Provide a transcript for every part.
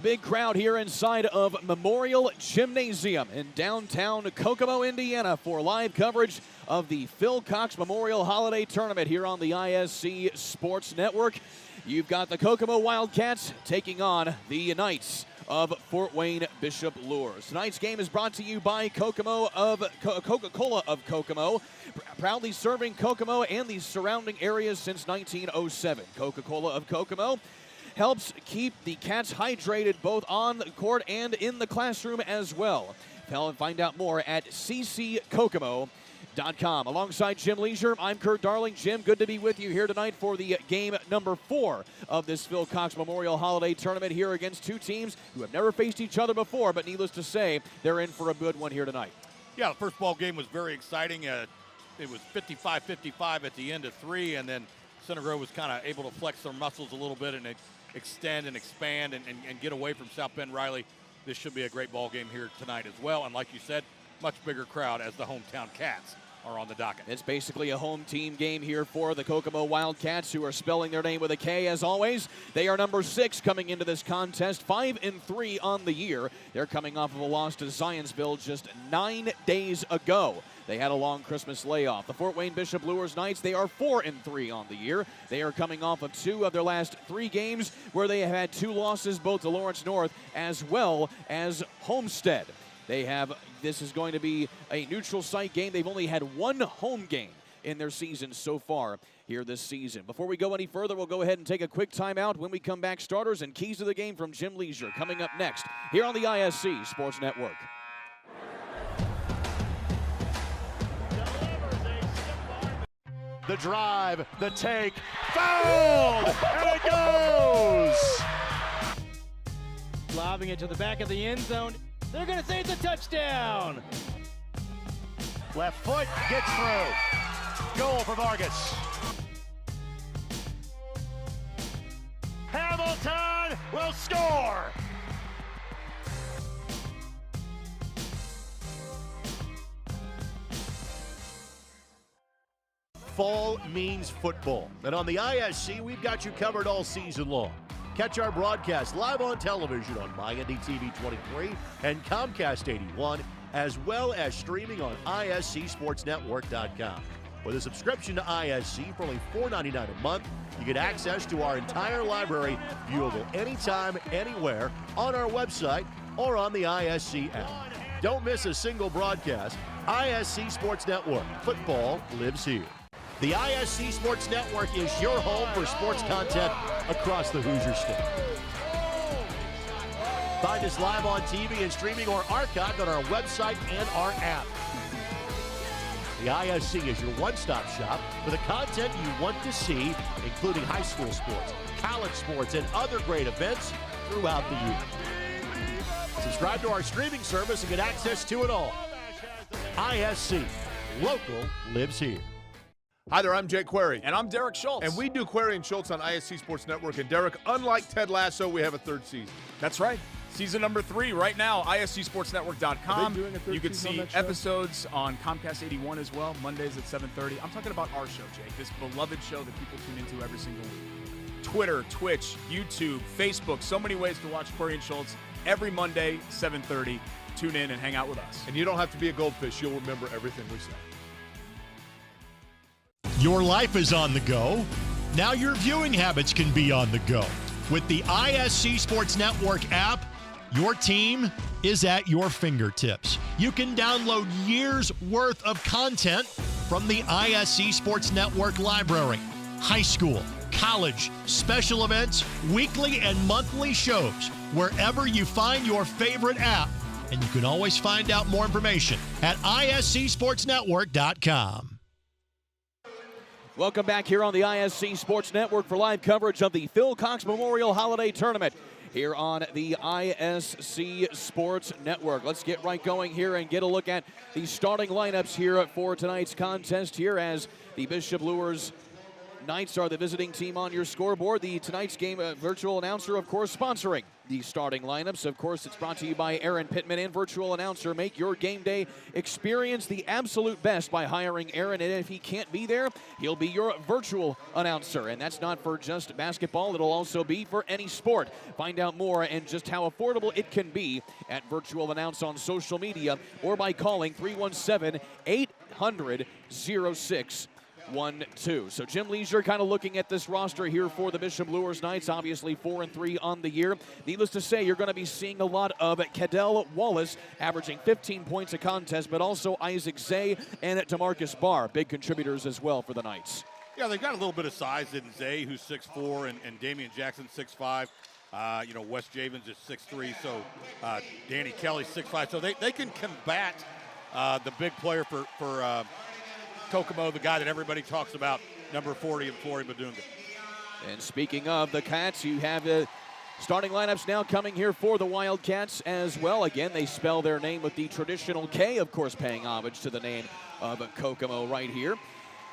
big crowd here inside of Memorial Gymnasium in downtown Kokomo, Indiana for live coverage of the Phil Cox Memorial Holiday Tournament here on the ISC Sports Network. You've got the Kokomo Wildcats taking on the Knights of Fort Wayne Bishop Luers. Tonight's game is brought to you by Kokomo of Coca-Cola of Kokomo, proudly serving Kokomo and the surrounding areas since 1907. Coca-Cola of Kokomo helps keep the Cats hydrated both on the court and in the classroom as well. Find out more at cckokomo.com. Alongside Jim Leisure, I'm Kurt Darling. Jim, good to be with you here tonight for the game number 4 of this Phil Cox Memorial Holiday Tournament here against two teams who have never faced each other before, but needless to say, they're in for a good one here tonight. Yeah, the first ball game was very exciting. It was 55-55 at the end of 3, and then Center Grove was kind of able to flex their muscles a little bit and extend and expand and get away from South Bend Riley. This should be a great ball game here tonight as well, and like you said, much bigger crowd as the hometown Cats are on the docket. It's basically a home team game here for the Kokomo Wildcats, who are spelling their name with a K as always. They are number 6 coming into this contest, 5-3 on the year. They're coming off of a loss to Zionsville just 9 days ago. They had a long Christmas layoff. The Fort Wayne Bishop Luers Knights, they are 4-3 on the year. They are coming off of 2 of their last 3 games where they have had 2 losses, both to Lawrence North as well as Homestead. This is going to be a neutral site game. They've only had 1 home game in their season so far here this season. Before we go any further, we'll go ahead and take a quick timeout. When we come back, starters and keys to the game from Jim Leisure coming up next here on the ISC Sports Network. The drive, the take, fouled, and it goes! Lobbing it to the back of the end zone. They're going to say it's a touchdown. Left foot gets through. Goal for Vargas. Hamilton will score. Fall means football, and on the ISC, we've got you covered all season long. Catch our broadcast live on television on MyNDTV 23 and Comcast 81, as well as streaming on ISCSportsNetwork.com. With a subscription to ISC for only $4.99 a month, you get access to our entire library, viewable anytime, anywhere, on our website or on the ISC app. Don't miss a single broadcast. ISC Sports Network. Football lives here. The ISC Sports Network is your home for sports content across the Hoosier State. Find us live on TV and streaming or archived on our website and our app. The ISC is your one-stop shop for the content you want to see, including high school sports, college sports, and other great events throughout the year. Subscribe to our streaming service and get access to it all. ISC. Local lives here. Hi there, I'm Jake Query. And I'm Derek Schultz. And we do Query and Schultz on ISC Sports Network. And Derek, unlike Ted Lasso, we have a 3rd season. That's right. Season number 3 right now, ISCSportsNetwork.com. You can see episodes on Comcast 81 as well, Mondays at 7:30. I'm talking about our show, Jake, this beloved show that people tune into every single week. Twitter, Twitch, YouTube, Facebook, so many ways to watch Query and Schultz every Monday, 7:30. Tune in and hang out with us. And you don't have to be a goldfish. You'll remember everything we say. Your life is on the go. Now your viewing habits can be on the go. With the ISC Sports Network app, your team is at your fingertips. You can download years' worth of content from the ISC Sports Network library. High school, college, special events, weekly and monthly shows, wherever you find your favorite app. And you can always find out more information at ISCSportsNetwork.com. Welcome back here on the ISC Sports Network for live coverage of the Phil Cox Memorial Holiday Tournament here on the ISC Sports Network. Let's get right going here and get a look at the starting lineups here for tonight's contest here as the Bishop Luers Knights are the visiting team on your scoreboard. Tonight's game virtual announcer, of course, sponsoring the starting lineups. Of course, it's brought to you by Aaron Pittman and virtual announcer. Make your game day experience the absolute best by hiring Aaron, and if he can't be there, he'll be your virtual announcer. And that's not for just basketball, it'll also be for any sport. Find out more and just how affordable it can be at Virtual Announce on social media or by calling 317-800-0612. So Jim Leisure kind of looking at this roster here for the Bishop Luers Knights, obviously 4-3 on the year. Needless to say, you're going to be seeing a lot of Cadell Wallace averaging 15 points a contest, but also IHSAA and DeMarcus Barr, big contributors as well for the Knights. Yeah, they've got a little bit of size in Zay, who's 6'4", and Damian Jackson 6'5". Wes Javens is 6'3", so Danny Kelly 6'5". So they can combat the big player for Kokomo, the guy that everybody talks about, number 40 in Flory Badunga. And speaking of the Cats, you have the starting lineups now coming here for the Wildcats as well. Again, they spell their name with the traditional K, of course, paying homage to the name of Kokomo right here.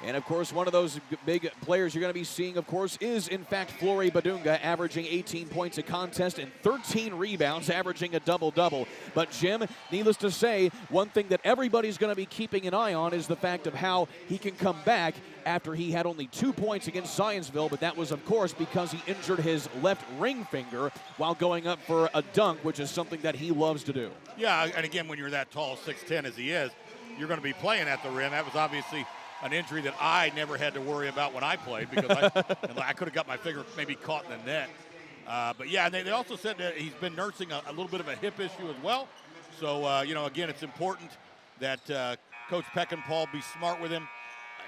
And, of course, one of those big players you're going to be seeing, of course, is, in fact, Flory Badunga, averaging 18 points a contest and 13 rebounds, averaging a double-double. But, Jim, needless to say, one thing that everybody's going to be keeping an eye on is the fact of how he can come back after he had only 2 points against Zionsville, but that was, of course, because he injured his left ring finger while going up for a dunk, which is something that he loves to do. Yeah, and again, when you're that tall, 6'10", as he is, you're going to be playing at the rim. That was obviously an injury that I never had to worry about when I played because I could have got my finger maybe caught in the net. But, yeah, and they also said that he's been nursing a little bit of a hip issue as well. So, again, it's important that Coach Peckinpah be smart with him.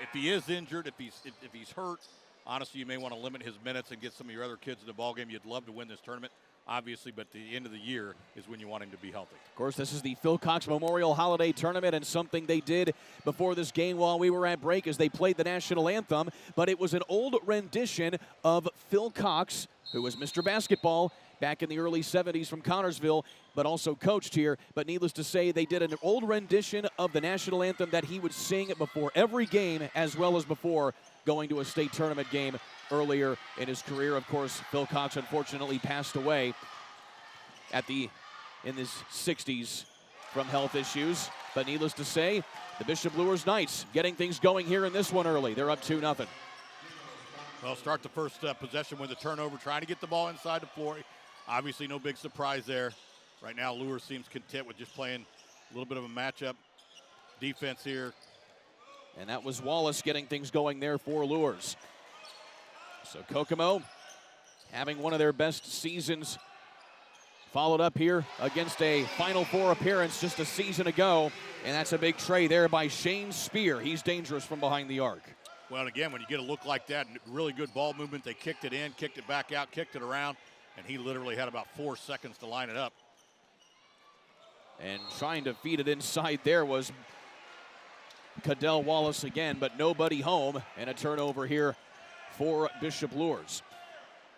If he is injured, if he's hurt, honestly, you may want to limit his minutes and get some of your other kids in the ballgame. You'd love to win this tournament, obviously, but the end of the year is when you want him to be healthy. Of course, this is the Phil Cox Memorial Holiday Tournament, and something they did before this game while we were at break is they played the national anthem, but it was an old rendition of Phil Cox, who was Mr. Basketball back in the early 70s from Connorsville, but also coached here. But needless to say, they did an old rendition of the national anthem that he would sing before every game, as well as before going to a state tournament game earlier in his career. Of course, Phil Cox unfortunately passed away in his 60s from health issues. But needless to say, the Bishop Luers Knights getting things going here in this one early. They're up 2-0. Well, start the first possession with a turnover, trying to get the ball inside the Flory. Obviously, no big surprise there. Right now, Luers seems content with just playing a little bit of a matchup defense here. And that was Wallace getting things going there for Luers. So Kokomo having one of their best seasons, followed up here against a Final Four appearance just a season ago. And that's a big tray there by Shane Spear. He's dangerous from behind the arc. Well, again, when you get a look like that, really good ball movement, they kicked it in, kicked it back out, kicked it around, and he literally had about 4 seconds to line it up. And trying to feed it inside there was Cadell Wallace again, but nobody home, and a turnover here for Bishop Luers.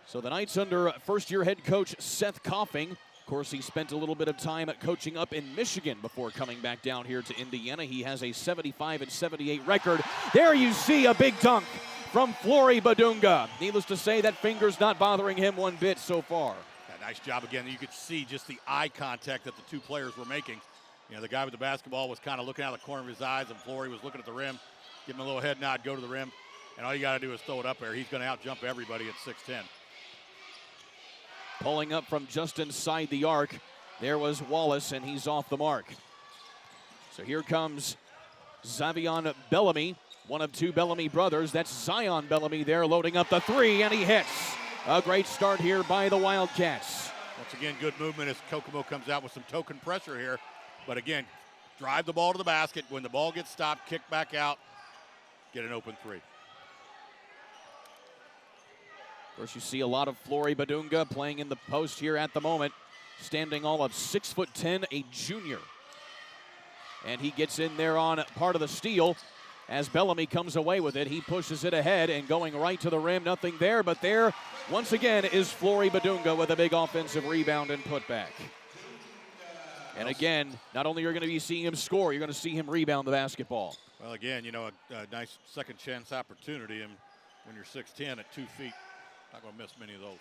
So the Knights under first-year head coach Seth Coffing. Of course, he spent a little bit of time coaching up in Michigan before coming back down here to Indiana. He has a 75-78 record. There you see a big dunk from Flory Badunga. Needless to say, that finger's not bothering him one bit so far. Yeah, nice job again. You could see just the eye contact that the two players were making. You know, the guy with the basketball was kind of looking out of the corner of his eyes, and Flory was looking at the rim, give him a little head nod, go to the rim, and all you got to do is throw it up there. He's going to out-jump everybody at 6'10". Pulling up from just inside the arc, there was Wallace, and he's off the mark. So here comes Zavion Bellamy, one of 2 Bellamy brothers. That's Zion Bellamy there loading up the 3, and he hits. A great start here by the Wildcats. Once again, good movement as Kokomo comes out with some token pressure here. But again, drive the ball to the basket. When the ball gets stopped, kick back out, get an open 3. Of course, you see a lot of Flory Badunga playing in the post here at the moment, standing all of 6'10", a junior. And he gets in there on part of the steal. As Bellamy comes away with it, he pushes it ahead and going right to the rim. Nothing there, but there, once again, is Flory Badunga with a big offensive rebound and putback. And again, not only are you going to be seeing him score, you're going to see him rebound the basketball. Well, again, you know, a nice second chance opportunity. And when you're 6'10" at 2 feet, not going to miss many of those.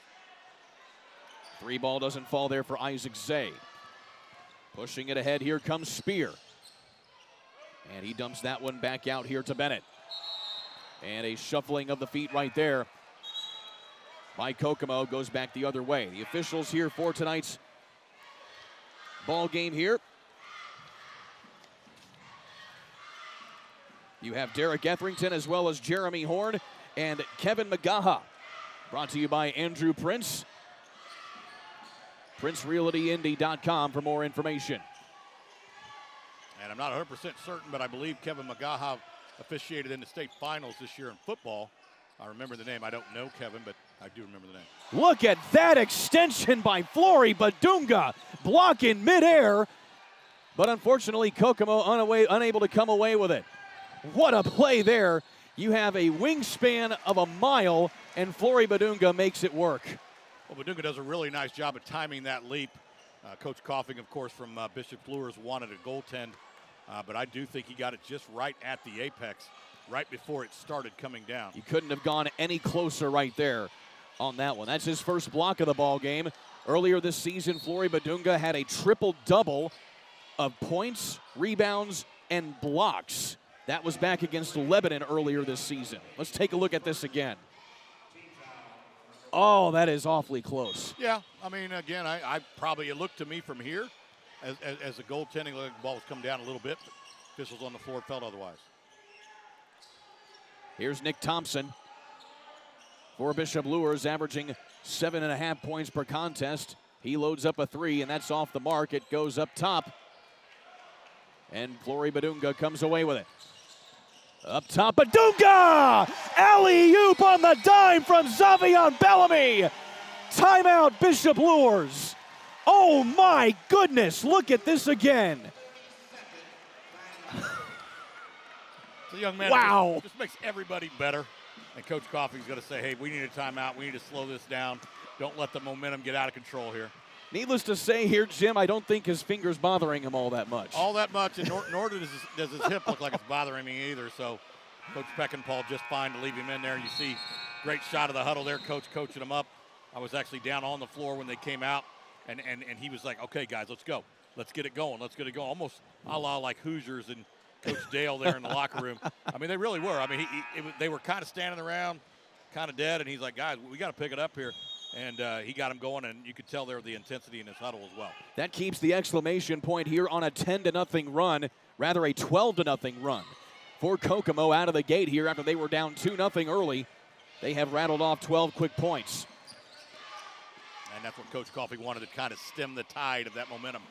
Three ball doesn't fall there for IHSAA. Pushing it ahead, here comes Spear. And he dumps that one back out here to Bennett. And a shuffling of the feet right there by Kokomo goes back the other way. The officials here for tonight's ball game here. You have Derek Etherington as well as Jeremy Horn and Kevin McGaha. Brought to you by Andrew Prince. PrinceRealtyIndy.com for more information. And I'm not 100% certain, but I believe Kevin McGaha officiated in the state finals this year in football. I remember the name. I don't know Kevin, but I do remember the name. Look at that extension by Flory Badunga, blocking midair. But unfortunately, Kokomo unable to come away with it. What a play there. You have a wingspan of a mile, and Flory Badunga makes it work. Well, Badunga does a really nice job of timing that leap. Coach Coughing, of course, from Bishop Luers wanted a goaltend, but I do think he got it just right at the apex, right before it started coming down. You couldn't have gone any closer right there on that one. That's his first block of the ball game. Earlier this season, Flory Badunga had a triple-double of points, rebounds, and blocks. That was back against Lebanon earlier this season. Let's take a look at this again. Oh, that is awfully close. Yeah, I mean, again, I probably, it looked to me from here as the goaltending, the ball was coming down a little bit. Officials on the floor felt otherwise. Here's Nick Thompson for Bishop Luers, averaging 7.5 points per contest. He loads up a three, and that's off the mark. It goes up top, and Flory Badunga comes away with it. Up top, Badunga! Alley-oop on the dime from Xavion Bellamy. Timeout, Bishop Luers. Oh my goodness, look at this again. The young man wow. just makes everybody better. And Coach Coughing's going to say, hey, we need a timeout. We need to slow this down. Don't let the momentum get out of control here. Needless to say here, Jim, I don't think his finger's bothering him all that much. All that much, and nor does his hip look like it's bothering me either. So Coach Peckinpah just fine to leave him in there. You see, great shot of the huddle there, Coach coaching him up. I was actually down on the floor when they came out, and he was like, okay, guys, let's go. Let's get it going. Let's get it going. Almost a la like Hoosiers and Coach Dale there in the locker room. I mean, they really were. I mean, they were kind of standing around, kind of dead, and he's like, guys, we got to pick it up here. And he got him going, and you could tell there the intensity in his huddle as well. That keeps the exclamation point here on a 10-0 run, rather a 12-0 run for Kokomo out of the gate here after they were down 2-0 early. They have rattled off 12 quick points. And that's what Coach Coughing wanted to kind of stem the tide of that momentum.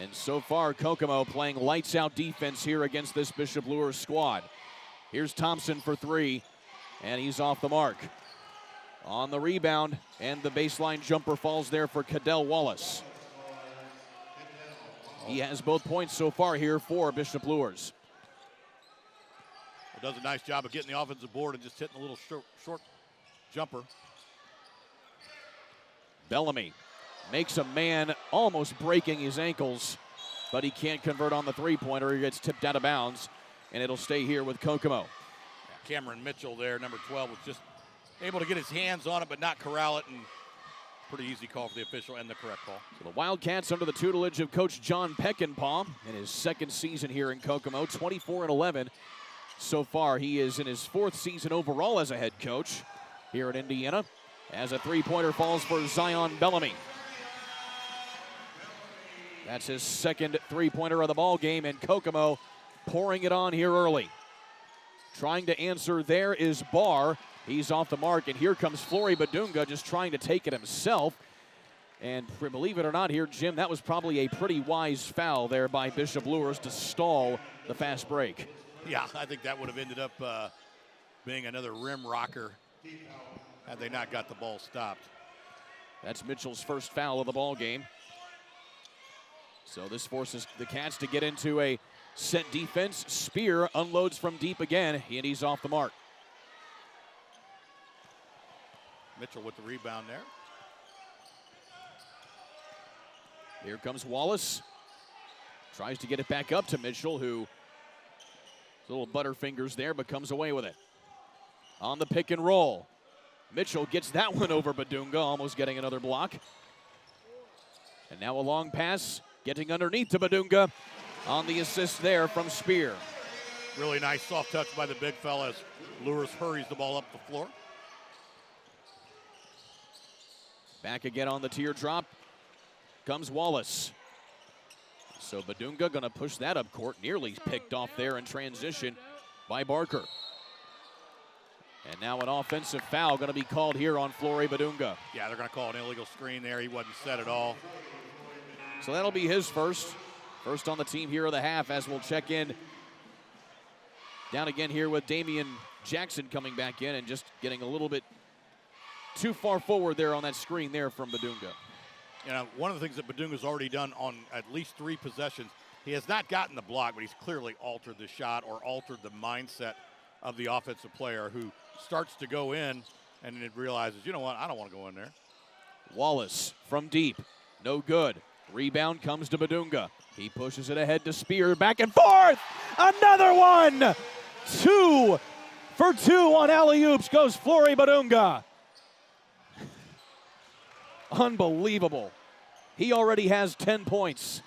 And so far, Kokomo playing lights-out defense here against this Bishop Luers squad. Here's Thompson for three, and he's off the mark. On the rebound, and the baseline jumper falls there for Cadell Wallace. He has both points so far here for Bishop Luers. Does a nice job of getting the offensive board and just hitting a little short jumper. Bellamy makes a man almost breaking his ankles, but he can't convert on the three-pointer. He gets tipped out of bounds, and it'll stay here with Kokomo. Cameron Mitchell there, number 12, was just able to get his hands on it but not corral it, and pretty easy call for the official and the correct call. So the Wildcats under the tutelage of Coach John Peckinpah in his second season here in Kokomo, 24-11 so far. He is in his fourth season overall as a head coach here in Indiana, as a three-pointer falls for Zion Bellamy. That's his second three-pointer of the ball game, and Kokomo pouring it on here early. Trying to answer there is Barr. He's off the mark, and here comes Flory Badunga just trying to take it himself. And believe it or not here, Jim, that was probably a pretty wise foul there by Bishop Luers to stall the fast break. Yeah, I think that would have ended up being another rim rocker had they not got the ball stopped. That's Mitchell's first foul of the ball game. So this forces the Cats to get into a set defense. Spear unloads from deep again, and he's off the mark. Mitchell with the rebound there. Here comes Wallace. Tries to get it back up to Mitchell, who little butterfingers there, but comes away with it. On the pick and roll. Mitchell gets that one over Badunga, almost getting another block. And now a long pass, getting underneath to Badunga on the assist there from Spear. Really nice soft touch by the big fella as Luers hurries the ball up the floor. Back again on the teardrop comes Wallace. So Badunga gonna push that up court, nearly picked off there in transition by Barker. And now an offensive foul going to be called here on Flory Badunga. Yeah, they're going to call an illegal screen there. He wasn't set at all. So that'll be his first. First on the team here of the half as we'll check in. Down again here with Damian Jackson coming back in and just getting a little bit too far forward there on that screen there from Badunga. You know, one of the things that Badunga's already done on at least 3 possessions, he has not gotten the block, but he's clearly altered the shot or altered the mindset of the offensive player who starts to go in and then realizes, you know what, I don't want to go in there. Wallace from deep, no good. Rebound comes to Badunga. He pushes it ahead to Spear, back and forth. Another one. 2 for 2 on alley-oops goes Flory Badunga. Unbelievable. He already has 10 points.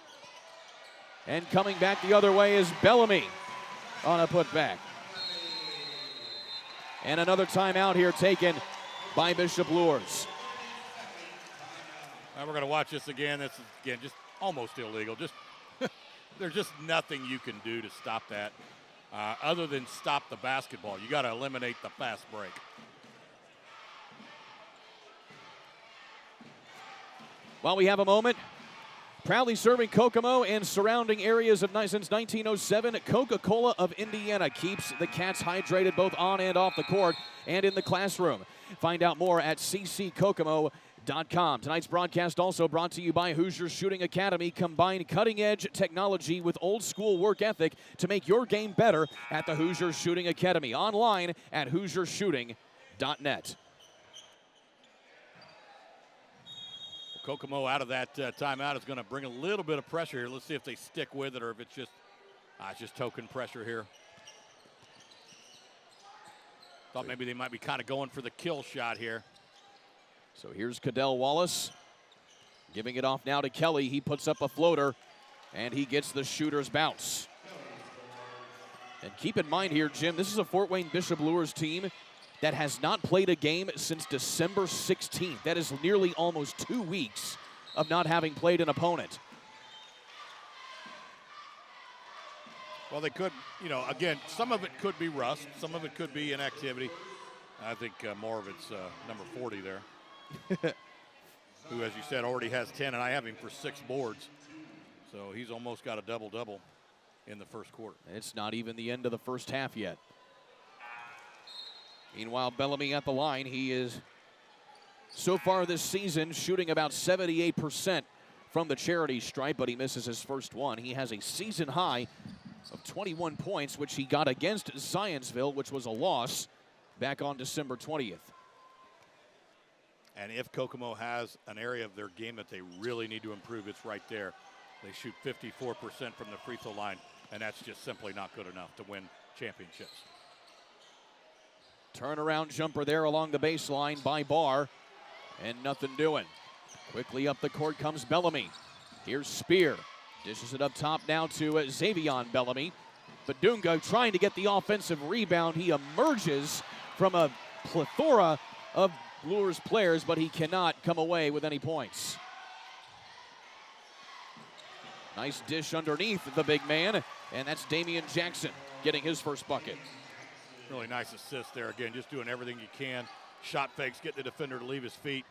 And coming back the other way is Bellamy on a putback. And another timeout here taken by Bishop Luers. Now we're going to watch this again. This is, again, just almost illegal. Just there's just nothing you can do to stop that other than stop the basketball. You got to eliminate the fast break. While we have a moment, proudly serving Kokomo and surrounding areas of since 1907, Coca-Cola of Indiana keeps the Cats hydrated both on and off the court and in the classroom. Find out more at cckokomo.com. Tonight's broadcast also brought to you by Hoosier Shooting Academy. Combine cutting-edge technology with old-school work ethic to make your game better at the Hoosier Shooting Academy. Online at HoosierShooting.net. Kokomo out of that timeout is going to bring a little bit of pressure here. Let's see if they stick with it or if it's just token pressure here. Thought maybe they might be kind of going for the kill shot here. So here's Cadell Wallace giving it off now to Kelly. He puts up a floater and he gets the shooter's bounce. And keep in mind here, Jim, this is a Fort Wayne Bishop Luers team that has not played a game since December 16th. That is nearly almost 2 weeks of not having played an opponent. Well, they could, you know, again, some of it could be rust. Some of it could be inactivity. I think more of it's number 40 there, who, as you said, already has 10, and I have him for 6 boards. So he's almost got a double-double in the first quarter. It's not even the end of the first half yet. Meanwhile, Bellamy at the line. He is, so far this season, shooting about 78% from the charity stripe, but he misses his first one. He has a season high of 21 points, which he got against Zionsville, which was a loss back on December 20th. And if Kokomo has an area of their game that they really need to improve, it's right there. They shoot 54% from the free throw line, and that's just simply not good enough to win championships. Turnaround jumper there along the baseline by Barr, and nothing doing. Quickly up the court comes Bellamy. Here's Spear. Dishes it up top now to Xavion Bellamy. Badunga trying to get the offensive rebound. He emerges from a plethora of Luers players, but he cannot come away with any points. Nice dish underneath the big man, and that's Damian Jackson getting his first bucket. Really nice assist there. Again, just doing everything you can. Shot fakes, getting the defender to leave his feet,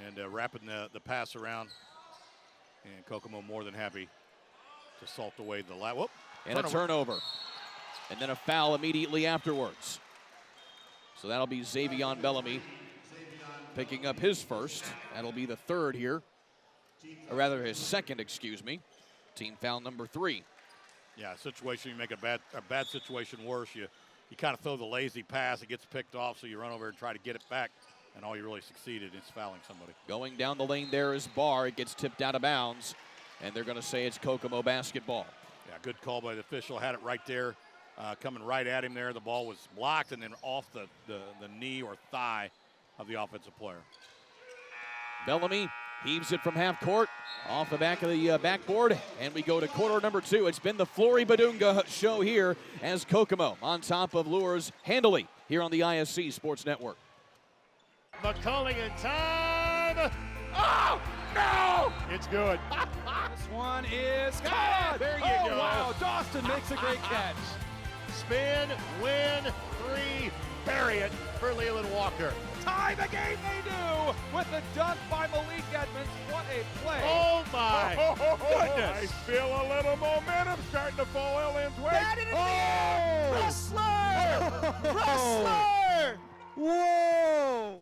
and wrapping the pass around. And Kokomo more than happy to salt away the last. And a turnover. And then a foul immediately afterwards. So that'll be Xavion Bellamy picking up his first. That'll be the third here. Or rather his second, excuse me. Team foul number 3. Yeah, situation, you make a bad situation worse. You kind of throw the lazy pass, it gets picked off, so you run over and try to get it back, and all you really succeeded is fouling somebody. Going down the lane there is Barr. It gets tipped out of bounds, and they're going to say it's Kokomo basketball. Yeah, good call by the official. Had it right there, coming right at him there. The ball was blocked, and then off the knee or thigh of the offensive player. Bellamy heaves it from half court, off the back of the backboard, and we go to quarter number 2. It's been the Flory Badunga show here as Kokomo on top of Luers handily here on the ISC Sports Network. McCulling in time. Oh, no! It's good. This one is God, there you go. Wow, Dawson makes a great catch. Spin, win, 3, bury it for Leland Walker. Tie the game they do with the dunk by Malik Edmonds. What a play. Oh, my I goodness. feel a little momentum starting to fall Lynn's way. That in the air. Wrestler! Wrestler! Whoa!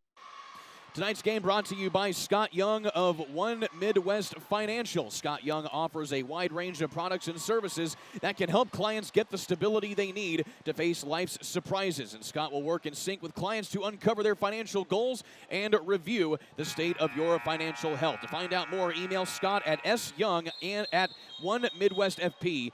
Tonight's game brought to you by Scott Young of One Midwest Financial. Scott Young offers a wide range of products and services that can help clients get the stability they need to face life's surprises. And Scott will work in sync with clients to uncover their financial goals and review the state of your financial health. To find out more, email Scott at syoung and at onemidwestfp.com.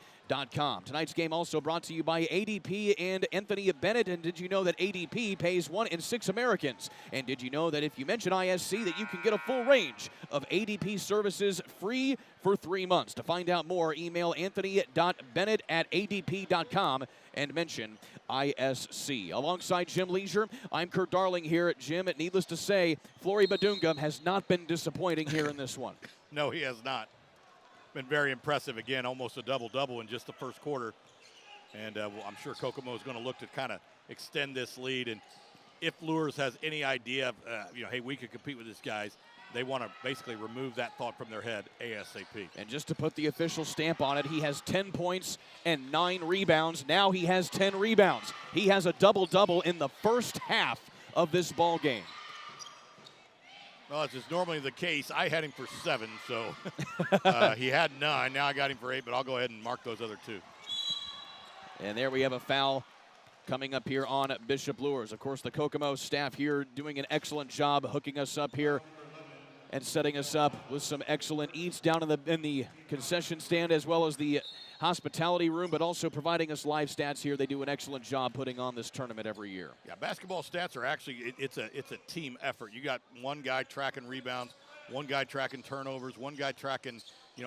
Tonight's game also brought to you by ADP and Anthony Bennett. And did you know that ADP pays 1 in 6 Americans? And did you know that if you mention ISC that you can get a full range of ADP services free for 3 months? To find out more, email anthony.bennett@adp.com and mention ISC. Alongside Jim Leisure, I'm Kurt Darling here at Jim. Needless to say, Flory Badunga has not been disappointing here in this one. No, he has not. Been very impressive. Again, almost a double-double in just the first quarter. And well, I'm sure Kokomo is going to look to kind of extend this lead. And if Luers has any idea of, hey, we could compete with these guys, they want to basically remove that thought from their head ASAP. And just to put the official stamp on it, he has 10 points and 9 rebounds. Now he has 10 rebounds. He has a double-double in the first half of this ball game. Well, as is normally the case, I had him for 7, so he had 9. Now I got him for 8, but I'll go ahead and mark those other 2. And there we have a foul coming up here on Bishop Luers. Of course, the Kokomo staff here doing an excellent job hooking us up here and setting us up with some excellent eats down in the concession stand as well as the hospitality room, but also providing us live stats here. They do an excellent job putting on this tournament every year. Yeah, basketball stats are actually, it's a team effort. You got one guy tracking rebounds, one guy tracking turnovers, one guy tracking,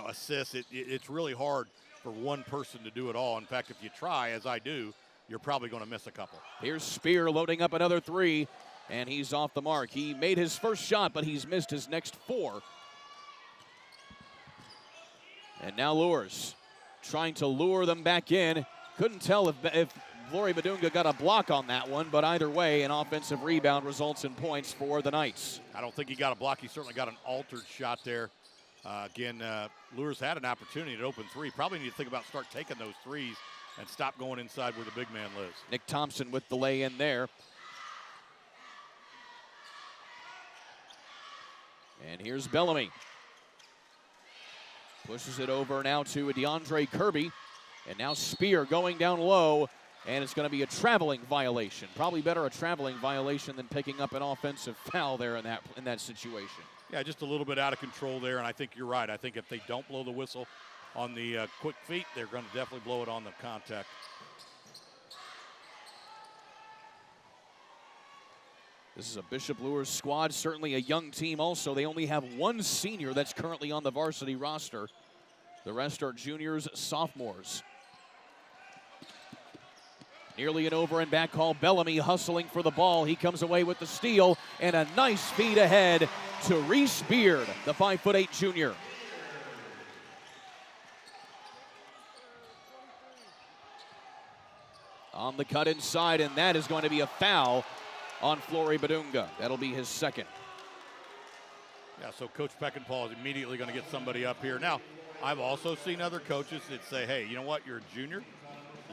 assists. It's really hard for one person to do it all. In fact, if you try, as I do, you're probably going to miss a couple. Here's Spear loading up another 3, and he's off the mark. He made his first shot, but he's missed his next 4. And now Luers trying to lure them back in. Couldn't tell if Flory Badunga got a block on that one, but either way, an offensive rebound results in points for the Knights. I don't think he got a block. He certainly got an altered shot there. Again, Luers had an opportunity to open 3. Probably need to think about start taking those 3s and stop going inside where the big man lives. Nick Thompson with the lay in there. And here's Bellamy. Pushes it over now to DeAndre Kirby. And now Spear going down low. And it's going to be a traveling violation. Probably better a traveling violation than picking up an offensive foul there in that situation. Yeah, just a little bit out of control there. And I think you're right. I think if they don't blow the whistle on the quick feet, they're going to definitely blow it on the contact. This is a Bishop Luers squad, certainly a young team also. They only have 1 senior that's currently on the varsity roster. The rest are juniors, sophomores. Nearly an over and back call. Bellamy hustling for the ball. He comes away with the steal and a nice feed ahead to Reese Beard, the 5'8" junior. On the cut inside, and that is going to be a foul on Flory Badunga. That'll be his second. Yeah, so Coach Peckinpah is immediately going to get somebody up here. Now, I've also seen other coaches that say, hey, you know what, you're a junior.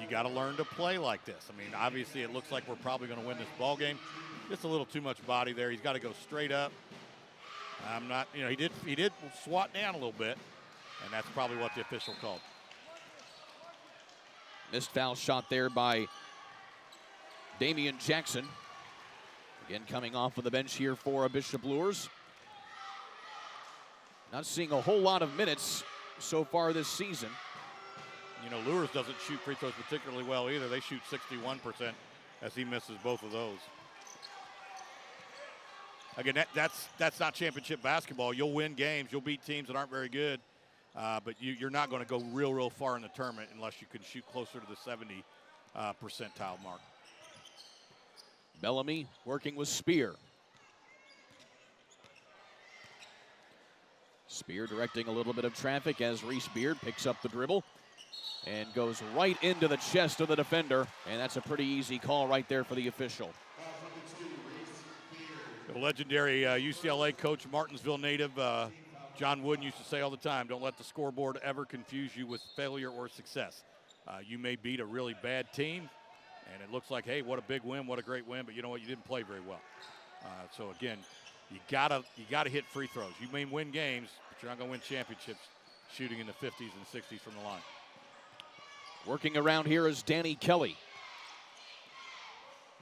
You got to learn to play like this. I mean, obviously it looks like we're probably going to win this ball game. Just a little too much body there. He's got to go straight up. I'm not, he did swat down a little bit, and that's probably what the official called. Missed foul shot there by Damian Jackson. Again, coming off of the bench here for Bishop Luers. Not seeing a whole lot of minutes so far this season. Luers doesn't shoot free throws particularly well either. They shoot 61% as he misses both of those. again, that's not championship basketball. You'll win games. You'll beat teams that aren't very good. But you're not going to go real far in the tournament unless you can shoot closer to the 70 percentile mark. Bellamy working with Spear. Spear directing a little bit of traffic as Reese Beard picks up the dribble and goes right into the chest of the defender. And that's a pretty easy call right there for the official. The legendary UCLA coach, Martinsville native, John Wooden used to say all the time, don't let the scoreboard ever confuse you with failure or success. You may beat a really bad team, and it looks like, hey, what a big win, what a great win, but you know what, you didn't play very well. So again, you gotta hit free throws. You may win games, but you're not gonna win championships shooting in the 50s and 60s from the line. Working around here is Danny Kelly,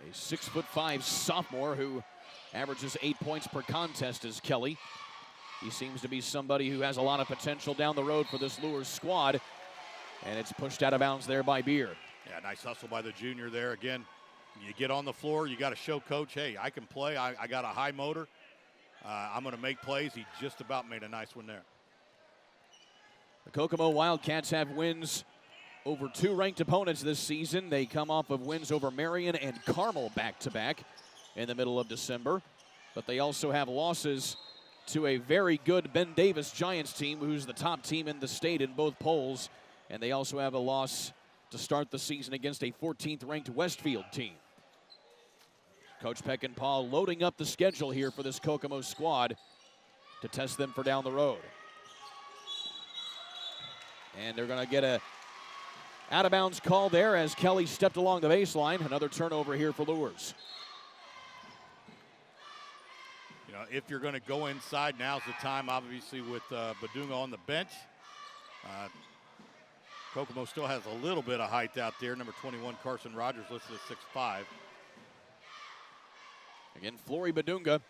a 6'5" sophomore who averages 8 points per contest as Kelly. He seems to be somebody who has a lot of potential down the road for this Luers squad, and it's pushed out of bounds there by Beard. Yeah, nice hustle by the junior there. Again, you get on the floor, you got to show coach, hey, I can play. I got a high motor. I'm going to make plays. He just about made a nice one there. The Kokomo Wildcats have wins over 2 ranked opponents this season. They come off of wins over Marion and Carmel back-to-back in the middle of December. But they also have losses to a very good Ben Davis Giants team, who's the top team in the state in both polls. And they also have a loss to start the season against a 14th ranked Westfield team. Coach Peckinpah loading up the schedule here for this Kokomo squad to test them for down the road. And they're going to get a out-of-bounds call there as Kelly stepped along the baseline. Another turnover here for Luers. You know, if you're going to go inside, now's the time, obviously, with Badunga on the bench. Kokomo still has a little bit of height out there. Number 21, Carson Rogers, listed at 6'5". Again, Flory Badunga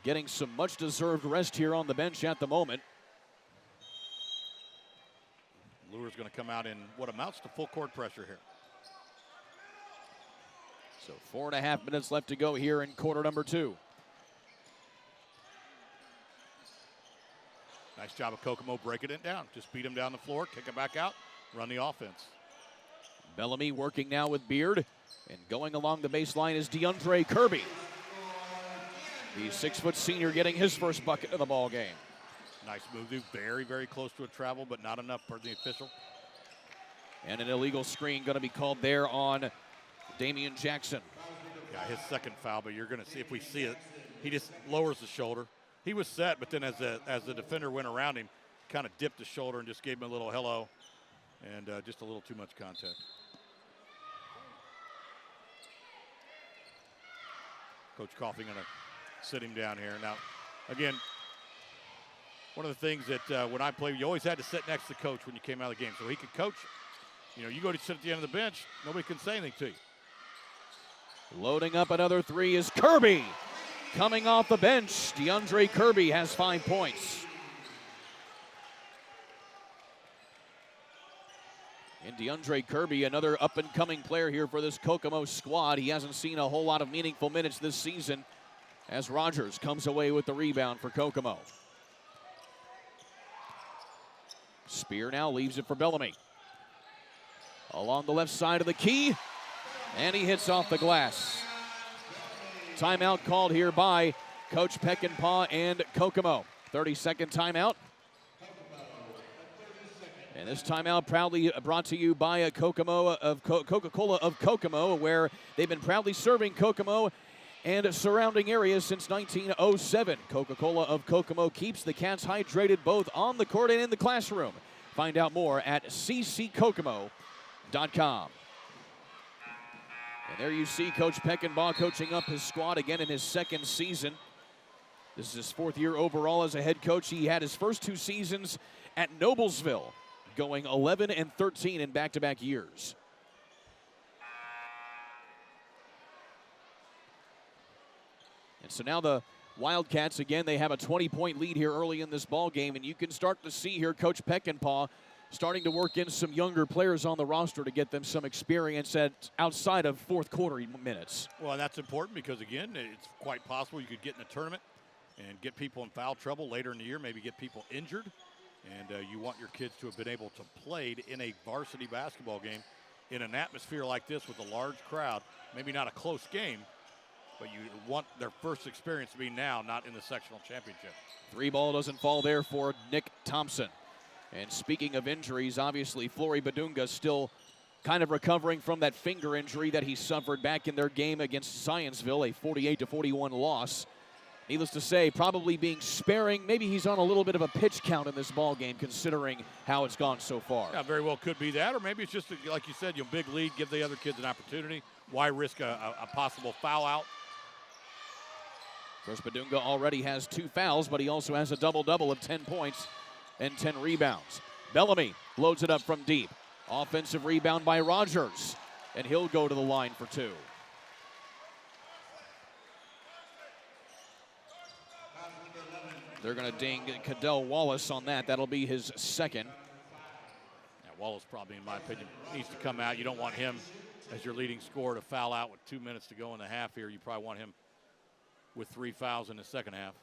getting some much-deserved rest here on the bench at the moment. Luers going to come out in what amounts to full court pressure here. So 4.5 minutes left to go here in quarter number 2. Nice job of Kokomo breaking it down. Just beat him down the floor, kick it back out, run the offense. Bellamy working now with Beard, and going along the baseline is DeAndre Kirby. The 6-foot senior getting his first bucket of the ball game. Nice move, dude. Very, very close to a travel, but not enough for the official. And an illegal screen going to be called there on Damian Jackson. Yeah, his second foul, but you're going to see, if we see it, he just lowers the shoulder. He was set, but then as the defender went around him, kind of dipped his shoulder and just gave him a little hello, and just a little too much contact. Coach Coffey going to sit him down here. Now, again, one of the things that when I played, you always had to sit next to coach when you came out of the game, so he could coach. You know, you go to sit at the end of the bench, nobody can say anything to you. Loading up another 3 is Kirby. Coming off the bench, DeAndre Kirby has 5 points. And DeAndre Kirby, another up-and-coming player here for this Kokomo squad. He hasn't seen a whole lot of meaningful minutes this season as Rogers comes away with the rebound for Kokomo. Spear now leaves it for Bellamy. Along the left side of the key, and he hits off the glass. Timeout called here by Coach Peckinpah and Kokomo. 30-second timeout. And this timeout proudly brought to you by Kokomo of Coca-Cola of Kokomo, where they've been proudly serving Kokomo and surrounding areas since 1907. Coca-Cola of Kokomo keeps the Cats hydrated both on the court and in the classroom. Find out more at cckokomo.com. And there you see Coach Peckinpah coaching up his squad again in his second season. This is his 4th year overall as a head coach. He had his first 2 seasons at Noblesville, going 11 and 13 in back-to-back years. And so now the Wildcats, again, they have a 20-point lead here early in this ball game, and you can start to see here Coach Peckinpah starting to work in some younger players on the roster to get them some experience outside of fourth quarter minutes. Well, and that's important because, again, it's quite possible you could get in a tournament and get people in foul trouble later in the year, maybe get people injured. And you want your kids to have been able to play in a varsity basketball game in an atmosphere like this with a large crowd, maybe not a close game, but you want their first experience to be now, not in the sectional championship. 3 ball doesn't fall there for Nick Thompson. And speaking of injuries, obviously Flory Badunga still kind of recovering from that finger injury that he suffered back in their game against Zionsville, a 48-41 loss. Needless to say, probably being sparing. Maybe he's on a little bit of a pitch count in this ball game, considering how it's gone so far. Yeah, very well could be that, or maybe it's just, like you said, big lead, give the other kids an opportunity. Why risk a possible foul out? Of course, Badunga already has 2 fouls, but he also has a double-double of 10 points and 10 rebounds. Bellamy loads it up from deep. Offensive rebound by Rogers, and he'll go to the line for 2. They're going to ding Cadell Wallace on that. That'll be his second. Yeah, Wallace probably, in my opinion, needs to come out. You don't want him as your leading scorer to foul out with 2 minutes to go in the half here. You probably want him with 3 fouls in the second half,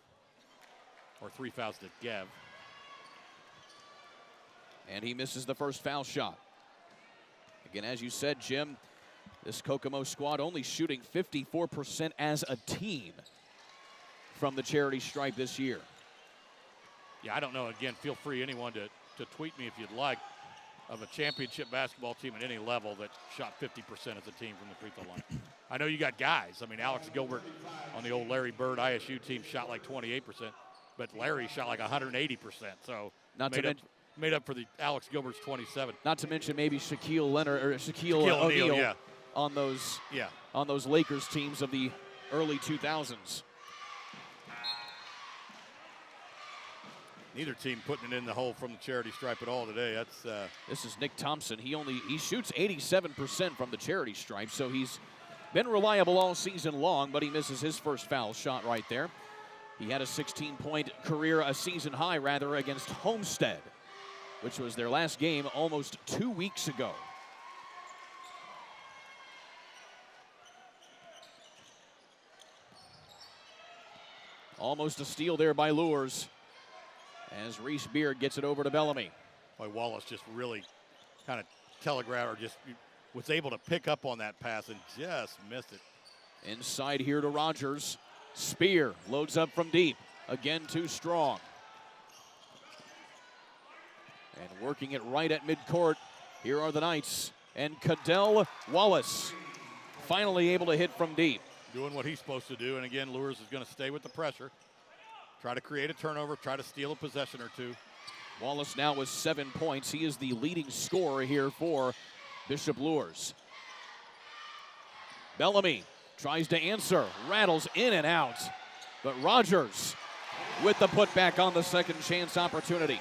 or 3 fouls to Gev. And he misses the first foul shot. Again, as you said, Jim, this Kokomo squad only shooting 54% as a team from the charity stripe this year. Yeah, I don't know. Again, feel free, anyone, to tweet me if you'd like, of a championship basketball team at any level that shot 50% as a team from the free throw line. I know you got guys. I mean, Alex Gilbert on the old Larry Bird ISU team shot like 28%, but Larry shot like 180%. So made up for the Alex Gilbert's 27. Not to mention maybe Shaquille Leonard or Shaquille O'Neal yeah. on those Lakers teams of the early 2000s. Neither team putting it in the hole from the charity stripe at all today. This is Nick Thompson. He shoots 87% from the charity stripe, so he's been reliable all season long, but he misses his first foul shot right there. He had a 16-point career, a season high against Homestead, which was their last game almost 2 weeks ago. Almost a steal there by Luers, as Reese Beard gets it over to Bellamy. Boy, Wallace just really kind of telegraphed, or just was able to pick up on that pass and just missed it. Inside here to Rogers. Spear loads up from deep. Again, too strong. And working it right at midcourt. Here are the Knights. And Cadell Wallace finally able to hit from deep. Doing what he's supposed to do. And again, Luers is going to stay with the pressure. Try to create a turnover, try to steal a possession or two. Wallace now with 7 points. He is the leading scorer here for Bishop Luers. Bellamy tries to answer, rattles in and out. But Rogers with the putback on the second chance opportunity.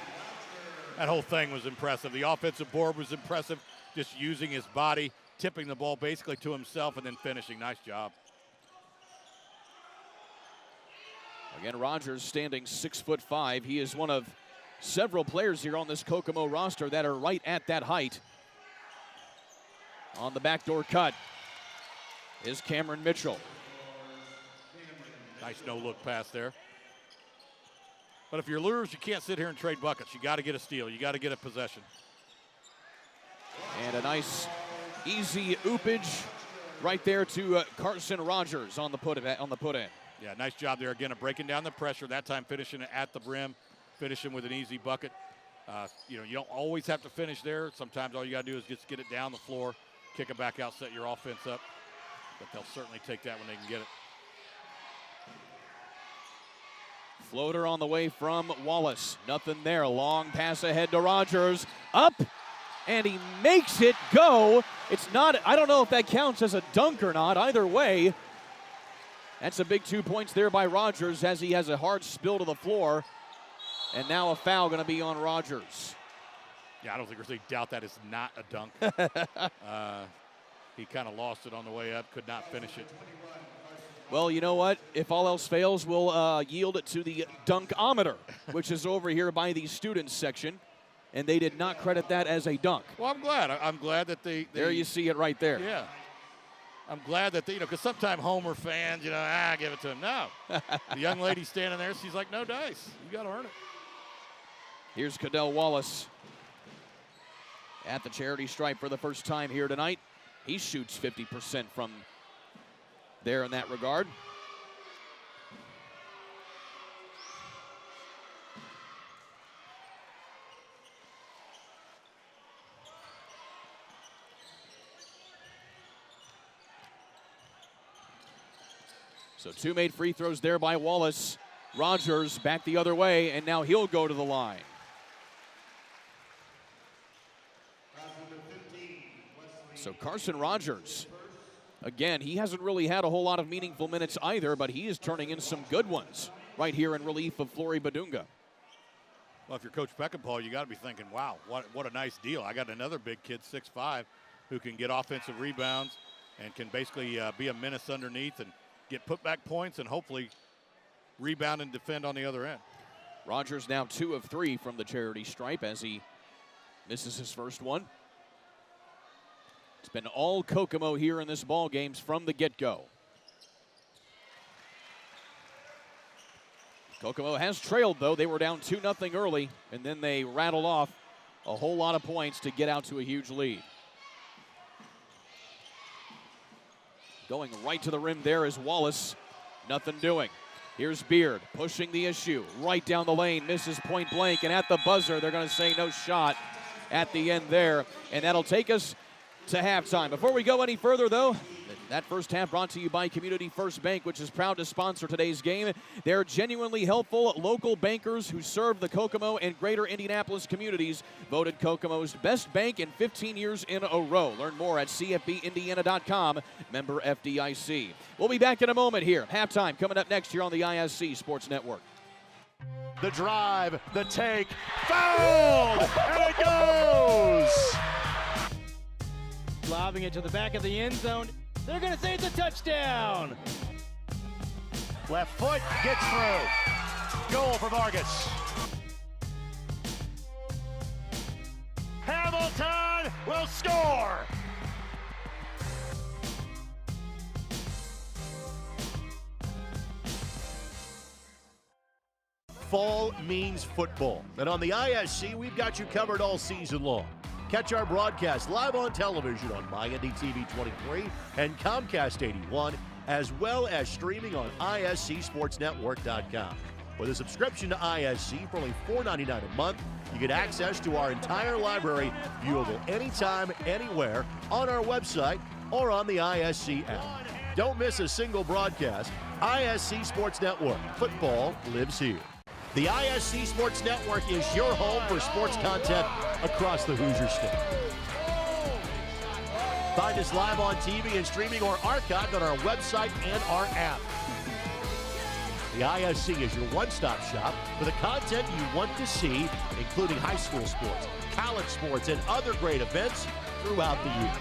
That whole thing was impressive. The offensive board was impressive, just using his body, tipping the ball basically to himself and then finishing. Nice job. Again, Rogers standing 6'5". He is one of several players here on this Kokomo roster that are right at that height. On the backdoor cut is Cameron Mitchell. Nice no-look pass there. But if you're Luers, you can't sit here and trade buckets. You got to get a steal. You got to get a possession. And a nice, easy oopage right there to Carson Rogers on the put in. Yeah, nice job there again of breaking down the pressure. That time finishing at the brim, finishing with an easy bucket. You don't always have to finish there. Sometimes all you got to do is just get it down the floor, kick it back out, set your offense up. But they'll certainly take that when they can get it. Floater on the way from Wallace. Nothing there. Long pass ahead to Rogers. Up, and he makes it go. It's not, I don't know if that counts as a dunk or not. Either way, that's a big 2 points there by Rogers as he has a hard spill to the floor. And now a foul going to be on Rogers. Yeah, I don't think there's any doubt that is not a dunk. He kind of lost it on the way up, could not finish it. Well, you know what? If all else fails, we'll yield it to the dunkometer, which is over here by the students section. and they did not credit that as a dunk. Well, I'm glad. I'm glad that they there you see it right there. Yeah. I'm glad that they, because sometimes Homer fans, give it to him. No. The young lady standing there, she's like, no dice. You got to earn it. Here's Cadell Wallace at the charity stripe for the first time here tonight. He shoots 50% from there in that regard. So 2 made free throws there by Wallace. Rogers back the other way, and now he'll go to the line. So Carson Rogers, again, he hasn't really had a whole lot of meaningful minutes either, but he is turning in some good ones right here in relief of Flory Badunga. Well, if you're Coach Peckinpah, you got to be thinking, wow, what a nice deal. I got another big kid, 6'5", who can get offensive rebounds and can basically be a menace underneath and get putback points and hopefully rebound and defend on the other end. Rogers now 2 of 3 from the charity stripe as he misses his first one. It's been all Kokomo here in this ball games from the get-go. Kokomo has trailed, though. They were down 2-0 early, and then they rattled off a whole lot of points to get out to a huge lead. Going right to the rim there is Wallace. Nothing doing. Here's Beard pushing the issue. Right down the lane, misses point blank, and at the buzzer, they're going to say no shot at the end there. And that'll take us to halftime. Before we go any further, though, that first half brought to you by Community First Bank, which is proud to sponsor today's game. They're genuinely helpful local bankers who serve the Kokomo and greater Indianapolis communities. Voted Kokomo's best bank in 15 years in a row. Learn more at cfbindiana.com. Member FDIC. We'll be back in a moment here. Halftime coming up next here on the ISC Sports Network. The drive, the take, fouled, and it goes! Lobbing it to the back of the end zone. They're going to say it's a touchdown. Left foot gets through. Goal for Vargas. Hamilton will score. Fall means football. And on the ISC, we've got you covered all season long. Catch our broadcast live on television on MyNDTV 23 and Comcast 81, as well as streaming on ISCSportsNetwork.com. With a subscription to ISC for only $4.99 a month, you get access to our entire library, viewable anytime, anywhere, on our website or on the ISC app. Don't miss a single broadcast. ISC Sports Network. Football lives here. The ISC Sports Network is your home for sports content across the Hoosier State. Find us live on TV and streaming or archived on our website and our app. The ISC is your one-stop shop for the content you want to see, including high school sports, college sports, and other great events throughout the year.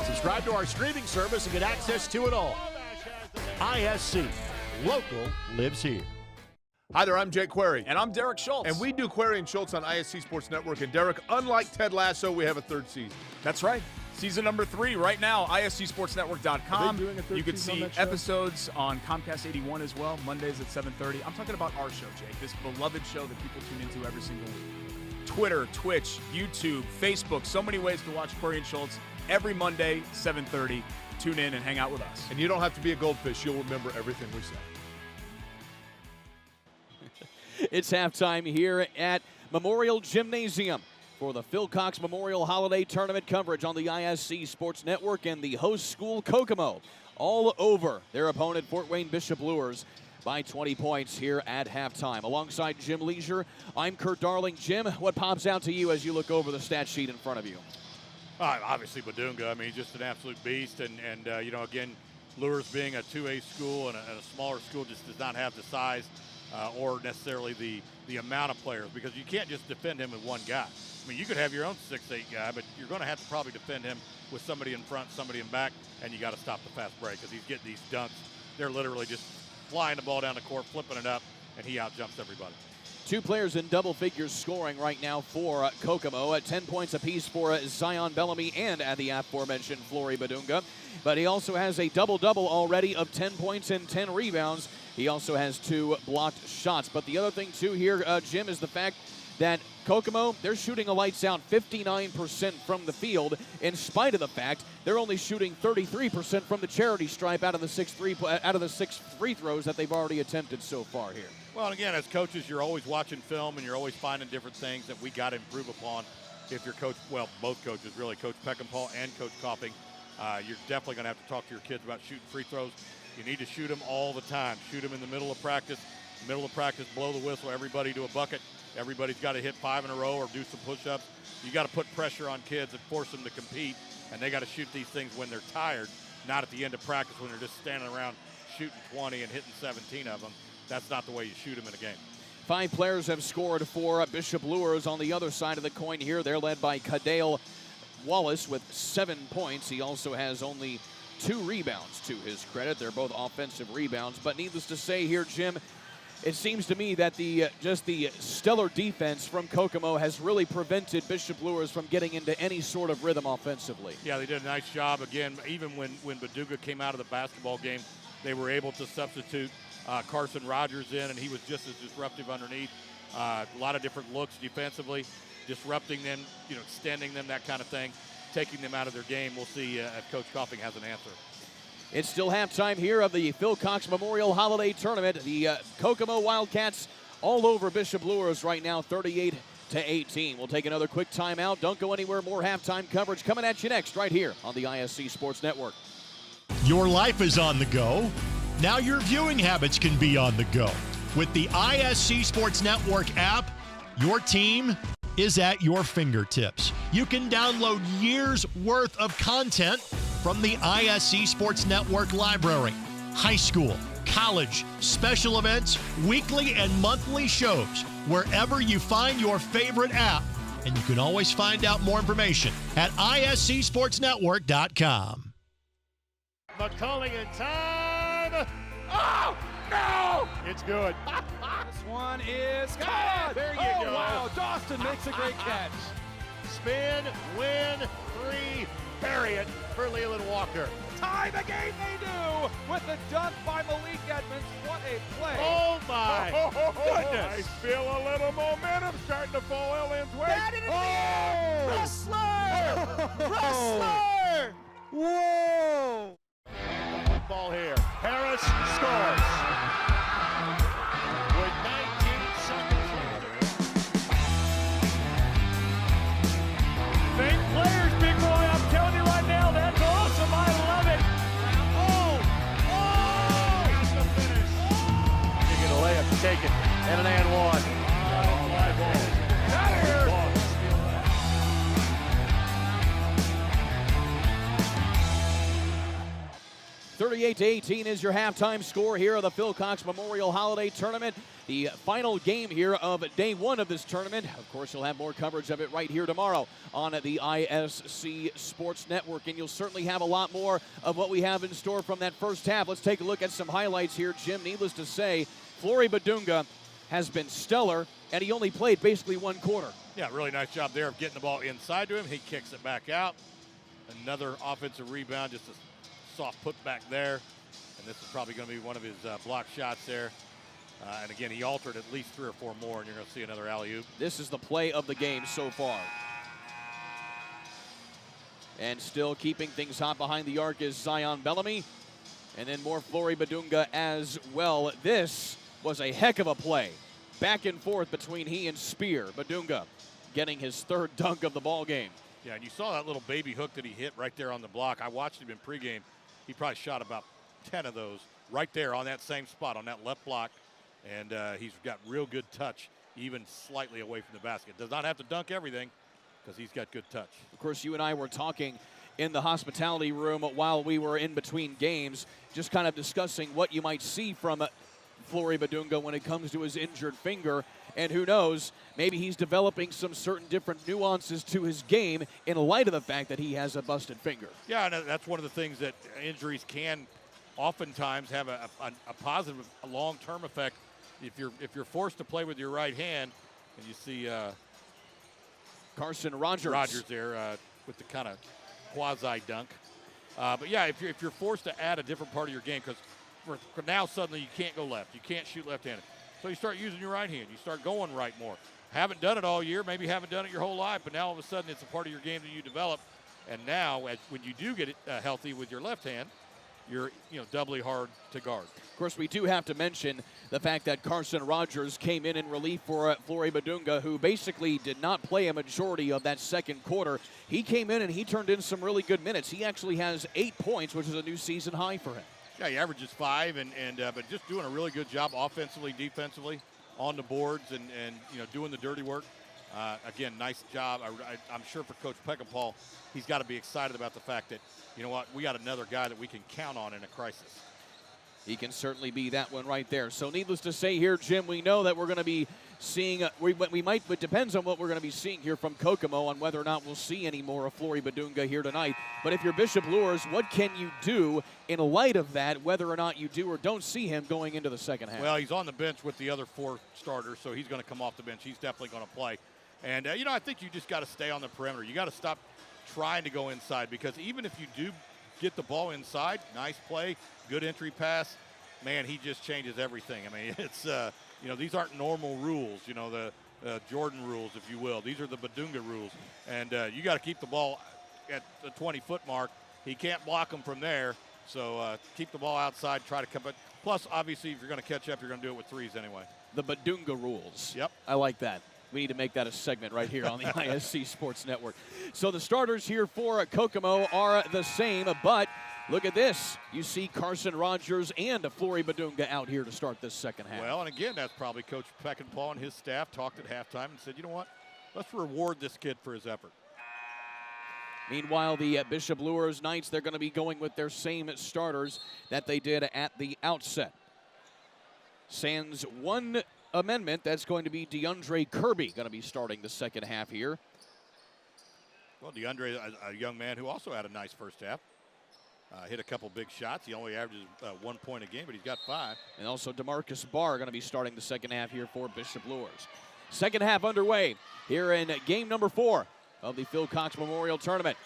Subscribe to our streaming service and get access to it all. ISC. Local lives here. Hi there, I'm Jake Query. And I'm Derek Schultz. And we do Query and Schultz on ISC Sports Network. And Derek, unlike Ted Lasso, we have a third season. That's right. Season number 3 right now, ISCSportsNetwork.com. You can see episodes on Comcast 81 as well, Mondays at 7:30. I'm talking about our show, Jake, this beloved show that people tune into every single week. Twitter, Twitch, YouTube, Facebook, so many ways to watch Query and Schultz every Monday, 7:30. Tune in and hang out with us. And you don't have to be a goldfish. You'll remember everything we say. It's halftime here at Memorial Gymnasium for the Phil Cox Memorial Holiday Tournament coverage on the ISC Sports Network, and the host school Kokomo all over their opponent Fort Wayne Bishop Luers by 20 points here at halftime. Alongside Jim Leisure, I'm Kurt Darling. Jim, what pops out to you as you look over the stat sheet in front of you? Obviously Badunga. I mean, just an absolute beast, and again, Luers being a 2A school and a smaller school just does not have the size or necessarily the amount of players, because you can't just defend him with one guy. I mean, you could have your own 6'8" guy, but you're going to have to probably defend him with somebody in front, somebody in back, and you got to stop the fast break because he's getting these dunks. They're literally just flying the ball down the court, flipping it up, and he out-jumps everybody. Two players in double figures scoring right now for Kokomo. 10 points apiece for Zion Bellamy and the aforementioned Flory Badunga. But he also has a double-double already of 10 points and 10 rebounds. He also has 2 blocked shots. But the other thing, too, here, Jim, is the fact that Kokomo, they're shooting a lights out 59% from the field, in spite of the fact they're only shooting 33% from the charity stripe out of the 6 free throws that they've already attempted so far here. Well, again, as coaches, you're always watching film and you're always finding different things that we got to improve upon. If your coach, well, both coaches really, Coach Peckinpah and Coach Copping, you're definitely going to have to talk to your kids about shooting free throws. You need to shoot them all the time. Shoot them in the middle of practice. Blow the whistle, everybody to a bucket. Everybody's got to hit 5 in a row or do some push-ups. You got to put pressure on kids and force them to compete, and they got to shoot these things when they're tired, not at the end of practice when they're just standing around shooting 20 and hitting 17 of them. That's not the way you shoot them in a game. 5 players have scored for Bishop Luers on the other side of the coin here. They're led by Kadale Wallace with 7 points. He also has only 2 rebounds to his credit. They're both offensive rebounds. But needless to say here, Jim, it seems to me that the stellar defense from Kokomo has really prevented Bishop Luers from getting into any sort of rhythm offensively. Yeah, they did a nice job. Again, even when Badunga came out of the basketball game, they were able to substitute Carson Rogers in, and he was just as disruptive underneath. A lot of different looks defensively, disrupting them, extending them, that kind of thing, taking them out of their game. We'll see if Coach Copping has an answer. It's still halftime here of the Phil Cox Memorial Holiday Tournament. The Kokomo Wildcats all over Bishop Luers right now, 38-18. We'll take another quick timeout. Don't go anywhere. More halftime coverage coming at you next right here on the ISC Sports Network. Your life is on the go. Now your viewing habits can be on the go. With the ISC Sports Network app, your team is at your fingertips. You can download years worth of content from the ISC Sports Network library. High school, college, special events, weekly and monthly shows, wherever you find your favorite app. And you can always find out more information at iscsportsnetwork.com. McCulling in time. Oh, no! It's good. This one is good. There you go. Wow, Dawson makes a great catch. Spin, win, 3, bury it for Leland Walker. Tie the game they do with the dunk by Malik Edmonds. What a play. Oh, my goodness. I feel a little momentum starting to fall Ellen's way. Wrestler! Whoa! Ball here. Harris scores. With 19 seconds remaining. Big players, big boy. I'm telling you right now, that's awesome. I love it. That's the finish. You get a layup, take it, and an and one. Out of here. 38-18 is your halftime score here of the Phil Cox Memorial Holiday Tournament. The final game here of day 1 of this tournament. Of course, you'll have more coverage of it right here tomorrow on the ISC Sports Network, and you'll certainly have a lot more of what we have in store from that first half. Let's take a look at some highlights here, Jim. Needless to say, Flory Badunga has been stellar, and he only played basically 1 quarter. Yeah, really nice job there of getting the ball inside to him. He kicks it back out. Another offensive rebound, just a soft put back there. And this is probably going to be one of his block shots there. And again, he altered at least 3 or 4 more, and you're going to see another alley-oop. This is the play of the game so far. And still keeping things hot behind the arc is Zion Bellamy. And then more Flory Badunga as well. This was a heck of a play. Back and forth between he and Spear. Badunga getting his 3rd dunk of the ball game. Yeah, and you saw that little baby hook that he hit right there on the block. I watched him in pregame. He probably shot about 10 of those right there on that same spot, on that left block. And he's got real good touch, even slightly away from the basket. Does not have to dunk everything because he's got good touch. Of course, you and I were talking in the hospitality room while we were in between games, just kind of discussing what you might see from Flory Badunga when it comes to his injured finger. And who knows, maybe he's developing some certain different nuances to his game in light of the fact that he has a busted finger. Yeah, and that's one of the things that injuries can oftentimes have a positive long-term effect if you're forced to play with your right hand, and you see Carson Rogers there with the kind of quasi dunk. But yeah, if you're forced to add a different part of your game, because for now suddenly you can't go left, you can't shoot left-handed, so you start using your right hand, you start going right more. Haven't done it all year, maybe haven't done it your whole life, but now all of a sudden it's a part of your game that you develop. And now, when you do get it healthy with your left hand, you're doubly hard to guard. Of course, we do have to mention the fact that Carson Rogers came in relief for Flory Badunga, who basically did not play a majority of that second quarter. He came in and he turned in some really good minutes. He actually has 8 points, which is a new season high for him. Yeah, he averages 5, but just doing a really good job offensively, defensively, on the boards, and doing the dirty work. Again, nice job. I'm sure for Coach Peckinpah, he's got to be excited about the fact that, we got another guy that we can count on in a crisis. He can certainly be that one right there. So needless to say here, Jim, we know that we're going to be seeing, it depends on what we're going to be seeing here from Kokomo on whether or not we'll see any more of Flory Badunga here tonight. But if you're Bishop Luers, what can you do in light of that, whether or not you do or don't see him going into the second half? Well, he's on the bench with the other 4 starters, so he's going to come off the bench. He's definitely going to play. And, I think you just got to stay on the perimeter. You got to stop trying to go inside, because even if you do get the ball inside, nice play, good entry pass, man, he just changes everything. I mean, it's, these aren't normal rules, the Jordan rules, if you will. These are the Badunga rules. And you got to keep the ball at the 20-foot mark. He can't block them from there. So keep the ball outside, try to come back. Plus, obviously, if you're going to catch up, you're going to do it with threes anyway. The Badunga rules. Yep. I like that. We need to make that a segment right here on the ISC Sports Network. So the starters here for Kokomo are the same, but look at this. You see Carson Rogers and Flory Badunga out here to start this second half. Well, and again, that's probably Coach Peckinpah and his staff talked at halftime and said, you know what, let's reward this kid for his effort. Meanwhile, the Bishop Luers Knights, they're going to be going with their same starters that they did at the outset. Sans one amendment, that's going to be DeAndre Kirby going to be starting the second half here. Well, DeAndre, a young man who also had a nice first half. Hit a couple big shots. He only averages 1 point a game, but he's got 5. And also DeMarcus Barr going to be starting the second half here for Bishop Luers. Second half underway here in game number 4 of the Phil Cox Memorial Tournament.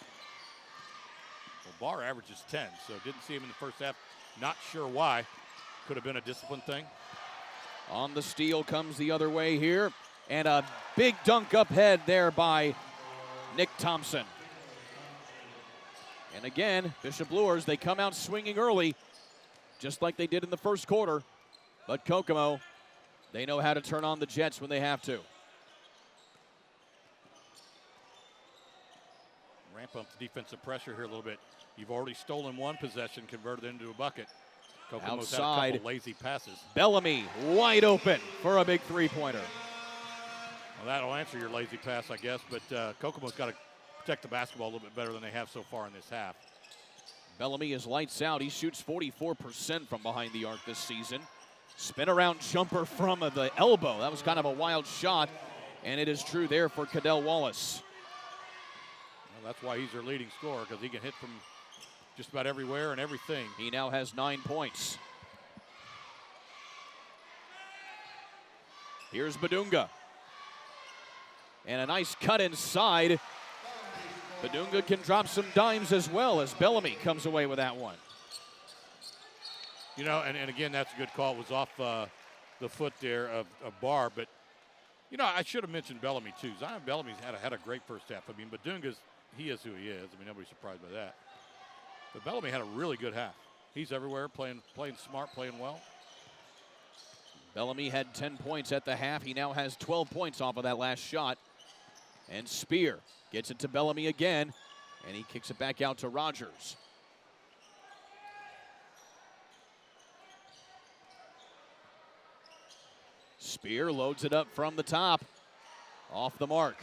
Well, Barr averages 10, so didn't see him in the first half. Not sure why. Could have been a discipline thing. On the steal comes the other way here. And a big dunk up head there by Nick Thompson. And again, Bishop Luers, they come out swinging early, just like they did in the first quarter. But Kokomo, they know how to turn on the Jets when they have to. Ramp up the defensive pressure here a little bit. You've already stolen one possession, converted it into a bucket. Kokomo's had a couple lazy passes. Bellamy wide open for a big three-pointer. Well, that'll answer your lazy pass, I guess, but Kokomo's got to protect the basketball a little bit better than they have so far in this half. Bellamy is lights out. He shoots 44% from behind the arc this season. Spin around jumper from the elbow. That was kind of a wild shot, and it is true there for Cadell Wallace. Well, that's why he's their leading scorer, because he can hit from just about everywhere and everything. He now has 9 points. Here's Badunga. And a nice cut inside. Badunga can drop some dimes as well as Bellamy comes away with that one. And again, that's a good call. It was off the foot there of Barr. But, I should have mentioned Bellamy, too. Zion Bellamy's had a great first half. I mean, Badunga's, he is who he is. I mean, nobody's surprised by that. But Bellamy had a really good half. He's everywhere, playing smart, playing well. Bellamy had 10 points at the half. He now has 12 points off of that last shot. And Spear gets it to Bellamy again, and he kicks it back out to Rogers. Spear loads it up from the top. Off the mark.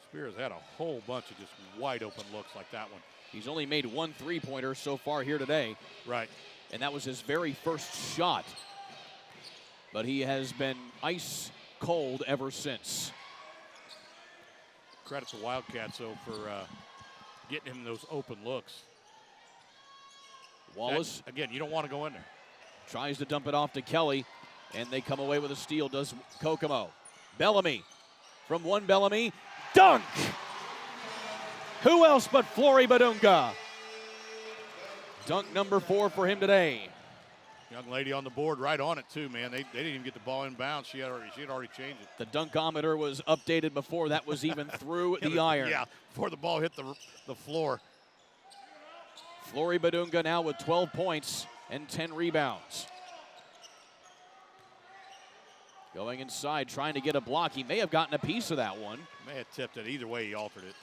Spears had a whole bunch of just wide open looks like that one. He's only made 1 three-pointer so far here today. Right. And that was his very first shot. But he has been ice cold ever since. Credit to Wildcats, though, for getting him those open looks. Wallace. Again, you don't want to go in there. Tries to dump it off to Kelly. And they come away with a steal, does Kokomo. Bellamy, from one Bellamy, dunk! Who else but Flory Badunga? Dunk number 4 for him today. Young lady on the board, right on it too, man. They didn't even get the ball inbounds. She had already changed it. The dunkometer was updated before that was even through the iron. Yeah, before the ball hit the floor. Flory Badunga now with 12 points and 10 rebounds. Going inside, trying to get a block. He may have gotten a piece of that one. May have tipped it. Either way, he altered it.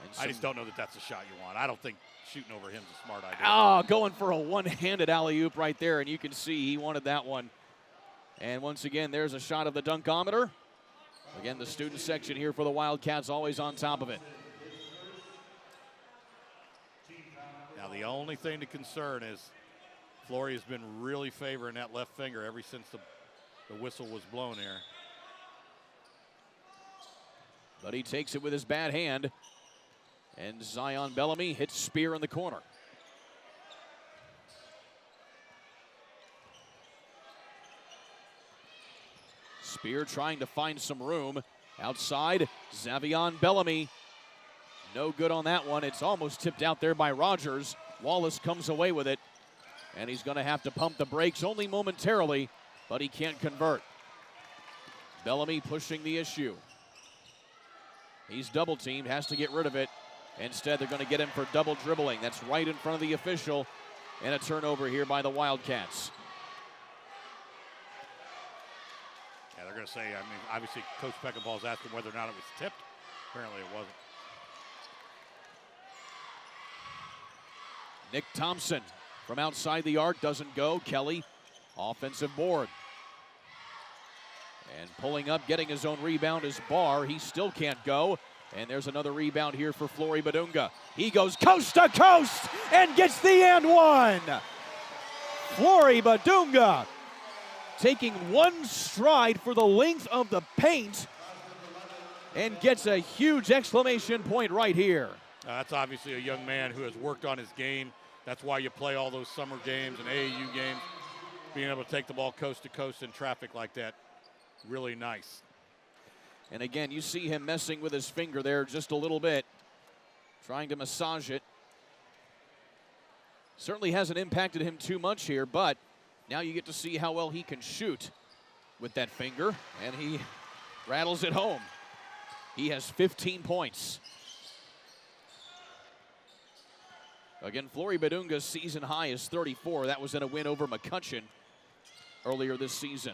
And I just don't know that that's the shot you want. I don't think shooting over him is a smart idea. Oh, going for a one-handed alley-oop right there, and you can see he wanted that one. And once again, there's a shot of the dunkometer. Again, the student section here for the Wildcats always on top of it. Now, the only thing to concern is Flory has been really favoring that left finger ever since the whistle was blown there. But he takes it with his bad hand. And Zion Bellamy hits Spear in the corner. Spear trying to find some room. Outside, Zavion Bellamy. No good on that one. It's almost tipped out there by Rogers. Wallace comes away with it. And he's going to have to pump the brakes only momentarily, but he can't convert. Bellamy pushing the issue. He's double teamed, has to get rid of it. Instead, they're going to get him for double dribbling. That's right in front of the official. And a turnover here by the Wildcats. Yeah, they're going to say, I mean, obviously Coach Peckinpah's asking whether or not it was tipped. Apparently it wasn't. Nick Thompson from outside the arc doesn't go. Kelly, offensive board. And pulling up, getting his own rebound is Barr. He still can't go. And there's another rebound here for Flory Badunga. He goes coast to coast and gets the and one. Flory Badunga taking one stride for the length of the paint and gets a huge exclamation point right here. That's obviously a young man who has worked on his game. That's why you play all those summer games and AAU games. Being able to take the ball coast to coast in traffic like that, really nice. And again, you see him messing with his finger there just a little bit, trying to massage it. Certainly hasn't impacted him too much here, but now you get to see how well he can shoot with that finger, and he rattles it home. He has 15 points. Again, Flory Badunga's season high is 34. That was in a win over McCutcheon earlier this season.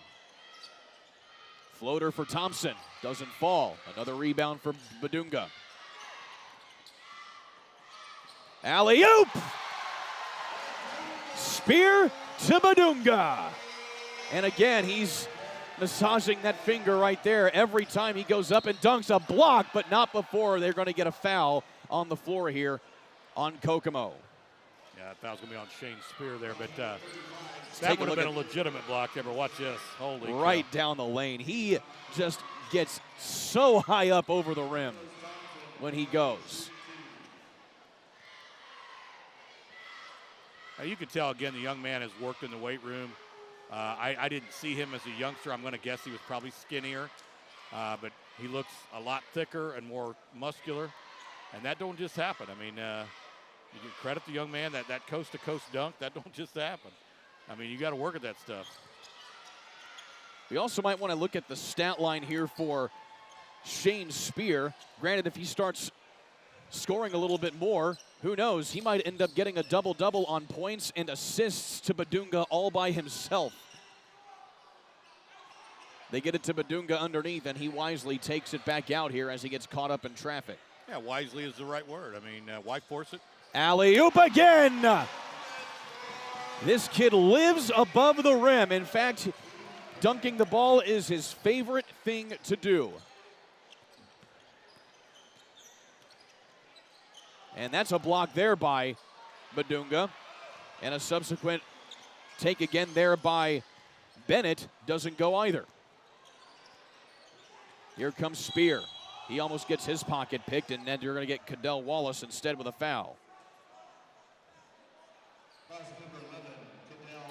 Floater for Thompson, doesn't fall. Another rebound for Badunga. Alley-oop! Spear to Badunga. And again, he's massaging that finger right there. Every time he goes up and dunks, a block, but not before they're going to get a foul on the floor here on Kokomo. Yeah, that foul's going to be on Shane Spear there, but that would have been a legitimate block there, but watch this. Holy right cow. Down the lane. He just gets so high up over the rim when he goes. Now you can tell, again, the young man has worked in the weight room. I didn't see him as a youngster. I'm going to guess he was probably skinnier, but he looks a lot thicker and more muscular, and that don't just happen. I mean, you can credit the young man, that coast-to-coast dunk, that don't just happen. I mean, you got to work at that stuff. We also might want to look at the stat line here for Shane Spear. Granted, if he starts scoring a little bit more, who knows? He might end up getting a double-double on points and assists to Badunga all by himself. They get it to Badunga underneath, and he wisely takes it back out here as he gets caught up in traffic. Yeah, wisely is the right word. I mean, why force it? Alley-oop again! This kid lives above the rim. In fact, dunking the ball is his favorite thing to do. And that's a block there by Badunga. And a subsequent take again there by Bennett doesn't go either. Here comes Spear. He almost gets his pocket picked, and then you're going to get Cadell Wallace instead with a foul.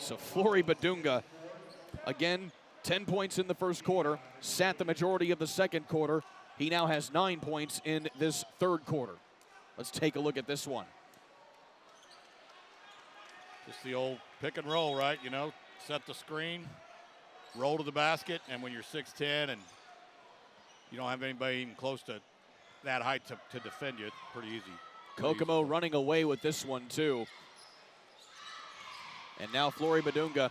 So Flory Badunga again, 10 points in the first quarter, sat the majority of the second quarter. He now has 9 points in this third quarter. Let's take a look at this one. Just the old pick and roll, right? You know, set the screen, roll to the basket, and when you're 6'10" and you don't have anybody even close to that height to defend you, it's pretty easy. Kokomo running away with this one, too. And now Flory Badunga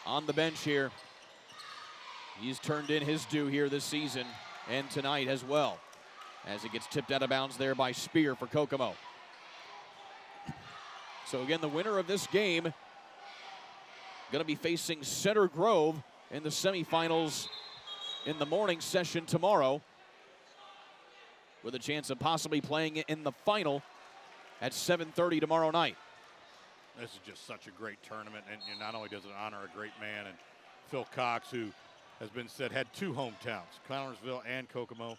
on the bench here. He's turned in his due here this season and tonight as well, as it gets tipped out of bounds there by Spear for Kokomo. So again, the winner of this game going to be facing Center Grove in the semifinals in the morning session tomorrow, with a chance of possibly playing in the final at 7:30 tomorrow night. This is just such a great tournament, and not only does it honor a great man, and Phil Cox, who has been said had two hometowns, Connersville and Kokomo,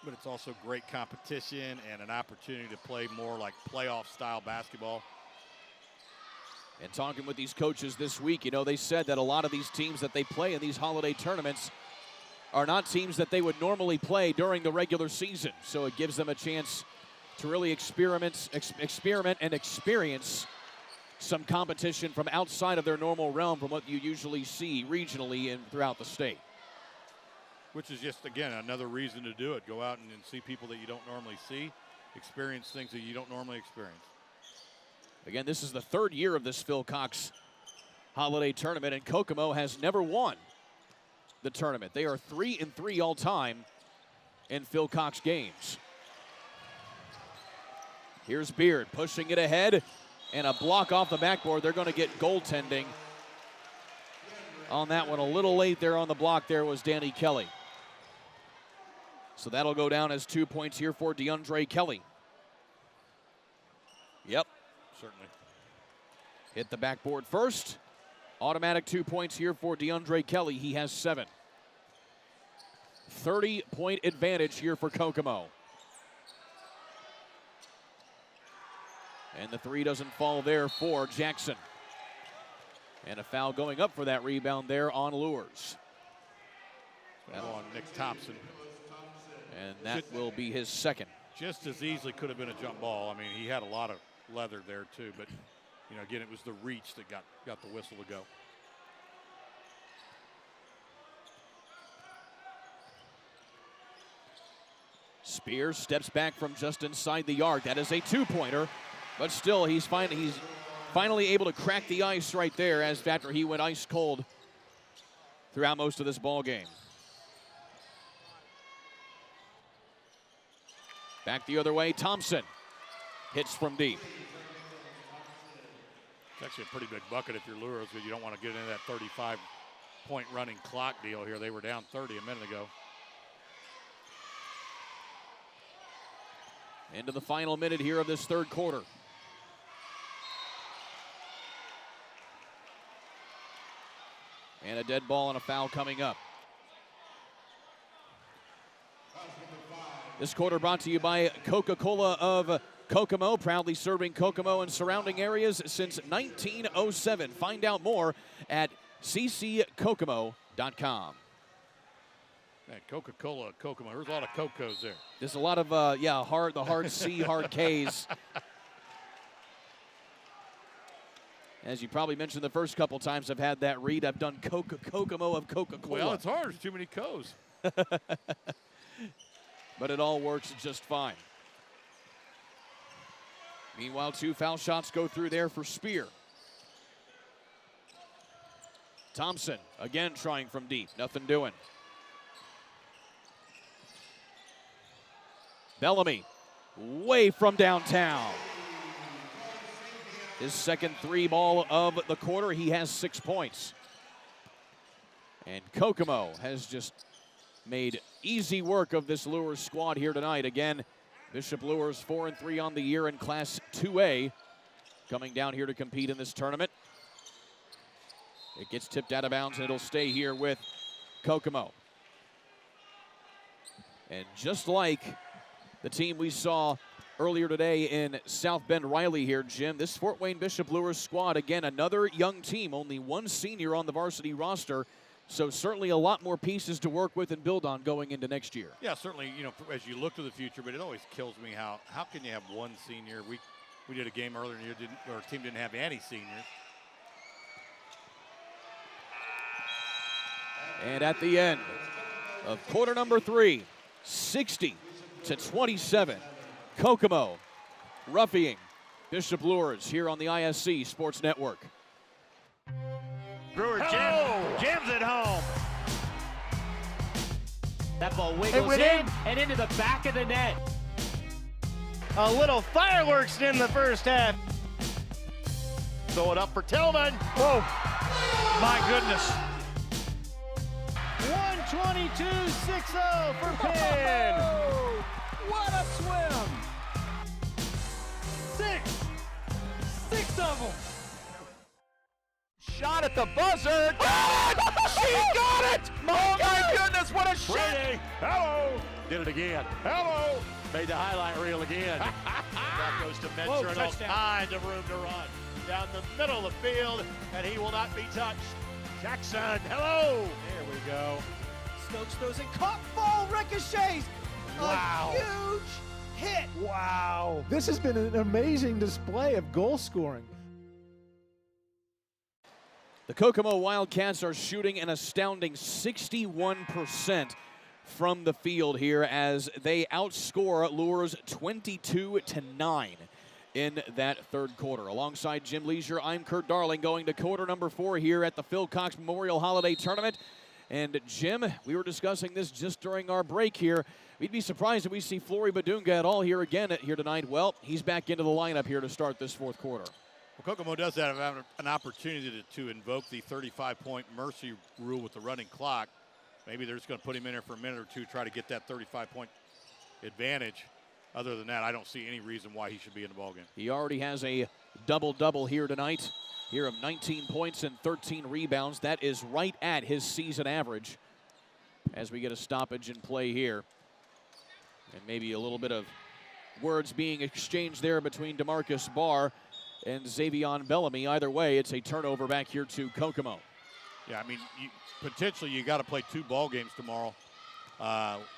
but it's also great competition and an opportunity to play more like playoff-style basketball. And talking with these coaches this week, you know, they said that a lot of these teams that they play in these holiday tournaments are not teams that they would normally play during the regular season. So it gives them a chance to really experiment and experience some competition from outside of their normal realm from what you usually see regionally and throughout the state. Which is just, again, another reason to do it. Go out and see people that you don't normally see, experience things that you don't normally experience. Again, this is the third year of this Phil Cox holiday tournament, and Kokomo has never won the tournament. They are 3-3 all time in Phil Cox games. Here's Beard pushing it ahead, and a block off the backboard. They're going to get goaltending on that one. A little late there on the block there was Danny Kelly. So that'll go down as 2 points here for DeAndre Kelly. Yep. Certainly. Hit the backboard first. Automatic 2 points here for DeAndre Kelly. He has 7. 30-point advantage here for Kokomo. And the three doesn't fall there for Jackson. And a foul going up for that rebound there on Luers. On Nick Thompson. And that will be his second. Just as easily could have been a jump ball. I mean, he had a lot of leather there too, but you know, again, it was the reach that got the whistle to go. Spears steps back from just inside the arc. That is a two-pointer, but still he's finally able to crack the ice right there, as after he went ice cold throughout most of this ball game. Back the other way, Thompson hits from deep. It's actually a pretty big bucket if you're Luers, because you don't want to get into that 35-point running clock deal here. They were down 30 a minute ago. Into the final minute here of this third quarter. And a dead ball and a foul coming up. This quarter brought to you by Coca-Cola of Kokomo, proudly serving Kokomo and surrounding areas since 1907. Find out more at cckokomo.com. Man, Coca-Cola, Kokomo. There's a lot of Cocos there. There's a lot of, the hard C, hard Ks. As you probably mentioned the first couple times I've had that read, I've done Kokomo of Coca-Cola. Well, it's hard. There's too many Cos. But it all works just fine. Meanwhile, 2 foul shots go through there for Spear. Thompson again trying from deep. Nothing doing. Bellamy way from downtown. His second 3 ball of the quarter. He has 6 points. And Kokomo has just made easy work of this Luers squad here tonight. Again, Bishop Luers 4-3 on the year in Class 2A, coming down here to compete in this tournament. It gets tipped out of bounds, and it'll stay here with Kokomo. And just like the team we saw earlier today in South Bend Riley here, Jim. This Fort Wayne Bishop Luers squad, again, another young team, only one senior on the varsity roster. So certainly a lot more pieces to work with and build on going into next year. Yeah, certainly, you know, as you look to the future, but it always kills me how can you have one senior? We did a game earlier in the year, our team didn't have any seniors. And at the end of quarter number 3, 60-27, Kokomo roughing Bishop Luers here on the ISC Sports Network. Brewer Jim's at home. That ball wiggles in and into the back of the net. A little fireworks in the first half. Throw it up for Tillman. Whoa, my goodness. 122-60 for Pin. What a swim! Six of them. Shot at the buzzer. Got it! She got it! Oh my goodness, what a shot! Hello. Did it again. Hello. Made the highlight reel again. That goes to Menser and all kinds of room to run. Down the middle of the field, and he will not be touched. Jackson, hello. There we go. Stokes throws it, caught, ball ricochets. Wow. A huge hit. Wow. This has been an amazing display of goal scoring. The Kokomo Wildcats are shooting an astounding 61% from the field here as they outscore Luers 22-9 in that third quarter. Alongside Jim Leisure, I'm Kurt Darling going to quarter number 4 here at the Phil Cox Memorial Holiday Tournament. And Jim, we were discussing this just during our break here. We'd be surprised if we see Flory Badunga at all here again here tonight. Well, he's back into the lineup here to start this fourth quarter. Well, Kokomo does have an opportunity to invoke the 35-point mercy rule with the running clock. Maybe they're just going to put him in there for a minute or two, try to get that 35-point advantage. Other than that, I don't see any reason why he should be in the ballgame. He already has a double-double here tonight, here of 19 points and 13 rebounds. That is right at his season average as we get a stoppage in play here. And maybe a little bit of words being exchanged there between DeMarcus Barr and Xavion Bellamy. Either way, it's a turnover back here to Kokomo. Yeah, I mean, potentially you got to play 2 ball games tomorrow.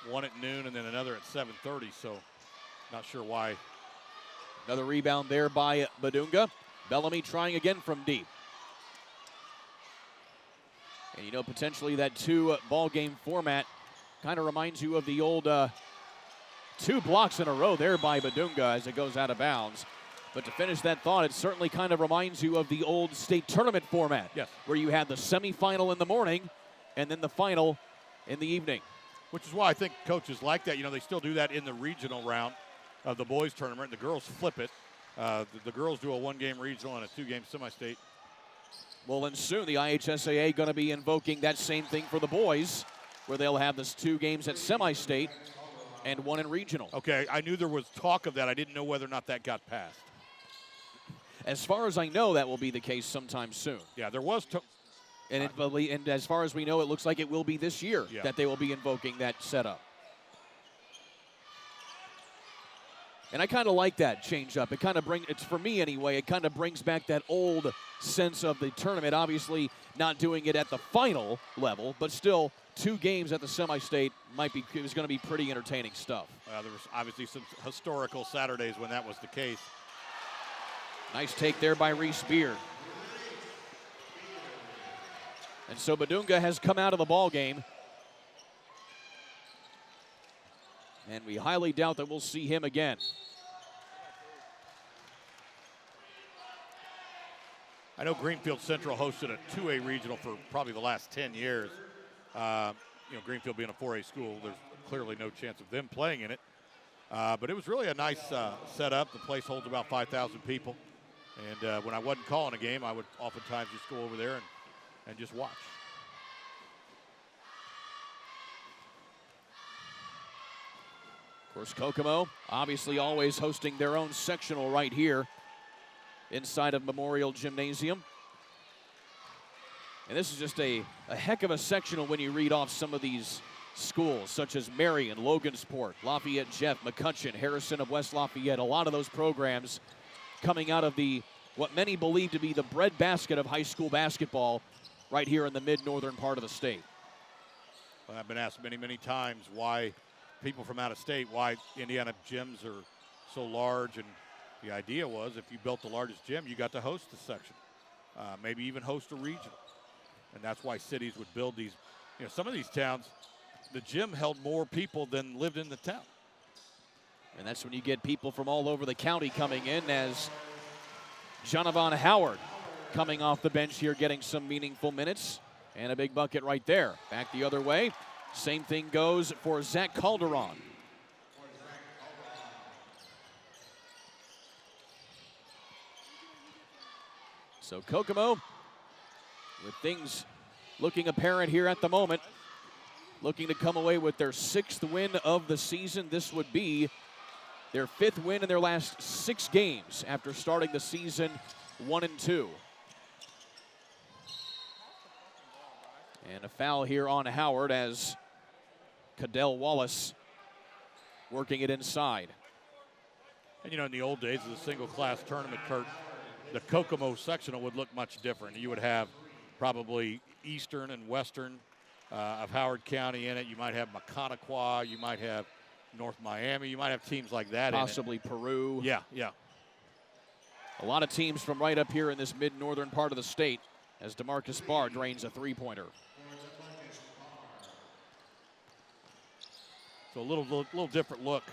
One at noon and then another at 7:30, so not sure why. Another rebound there by Badunga. Bellamy trying again from deep. And you know, potentially that 2 ball game format kind of reminds you of the old 2 blocks in a row there by Badunga as it goes out of bounds. But to finish that thought, it certainly kind of reminds you of the old state tournament format. Yes. Where you had the semifinal in the morning and then the final in the evening. Which is why I think coaches like that. You know, they still do that in the regional round of the boys tournament. The girls flip it. The girls do a 1-game regional and a 2-game semi-state. Well, and soon the IHSAA going to be invoking that same thing for the boys, where they'll have this 2 games at semi-state and 1 in regional. Okay, I knew there was talk of that. I didn't know whether or not that got passed. As far as I know, that will be the case sometime soon. Yeah, there was. And as far as we know, it looks like it will be this year that they will be invoking that setup. And I kind of like that change up. It kind of it's for me anyway, it kind of brings back that old sense of the tournament. Obviously not doing it at the final level, but still 2 games at the semi-state it was going to be pretty entertaining stuff. There was obviously some historical Saturdays when that was the case. Nice take there by Reese Beard. And so Badunga has come out of the ball game. And we highly doubt that we'll see him again. I know Greenfield Central hosted a 2A regional for probably the last 10 years. You know, Greenfield being a 4A school, there's clearly no chance of them playing in it. But it was really a nice setup. The place holds about 5,000 people. And when I wasn't calling a game, I would oftentimes just go over there and just watch. Of course, Kokomo obviously always hosting their own sectional right here inside of Memorial Gymnasium. And this is just a heck of a sectional when you read off some of these schools such as Marion, Logansport, Lafayette Jeff, McCutcheon, Harrison of West Lafayette. A lot of those programs coming out of what many believe to be the breadbasket of high school basketball right here in the mid-northern part of the state. Well, I've been asked many, many times why people from out of state, why Indiana gyms are so large, and the idea was if you built the largest gym, you got to host the section, maybe even host a regional. And that's why cities would build these. You know, some of these towns, the gym held more people than lived in the town. And that's when you get people from all over the county coming in, as Jonathan Howard coming off the bench here getting some meaningful minutes. And a big bucket right there. Back the other way. Same thing goes for Zach Calderon. So Kokomo, with things looking apparent here at the moment, looking to come away with their 6th win of the season. This would be their 5th win in their last 6 games after starting the season 1-2. And a foul here on Howard as Cadell Wallace working it inside. And you know, in the old days of the single class tournament, Kurt, the Kokomo sectional would look much different. You would have probably eastern and western of Howard County in it. You might have Maconaquah. You might have North Miami. You might have teams like that. Possibly Peru. Yeah, yeah. A lot of teams from right up here in this mid-northern part of the state as DeMarcus Barr drains a three-pointer. So a little different look.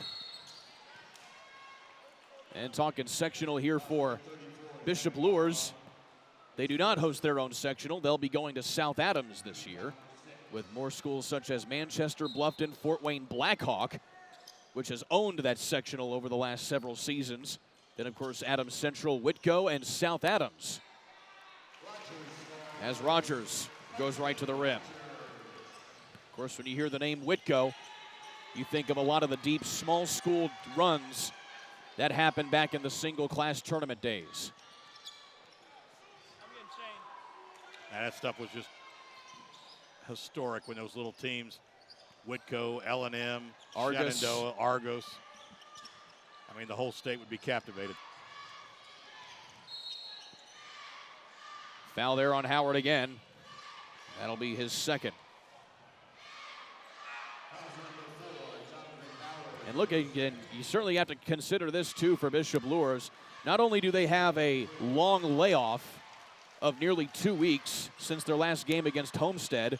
And talking sectional here for Bishop Luers. They do not host their own sectional. They'll be going to South Adams this year, with more schools such as Manchester, Bluffton, Fort Wayne, Blackhawk, which has owned that sectional over the last several seasons. Then, of course, Adams Central, Whitko, and South Adams. As Rogers goes right to the rim. Of course, when you hear the name Whitko, you think of a lot of the deep, small school runs that happened back in the single-class tournament days. And that stuff was just historic when those little teams, Whitko, L&M, Argos. Shenandoah, Argos. I mean, the whole state would be captivated. Foul there on Howard again. That'll be his 2nd. And look, again, you certainly have to consider this, too, for Bishop Luers. Not only do they have a long layoff of nearly 2 weeks since their last game against Homestead.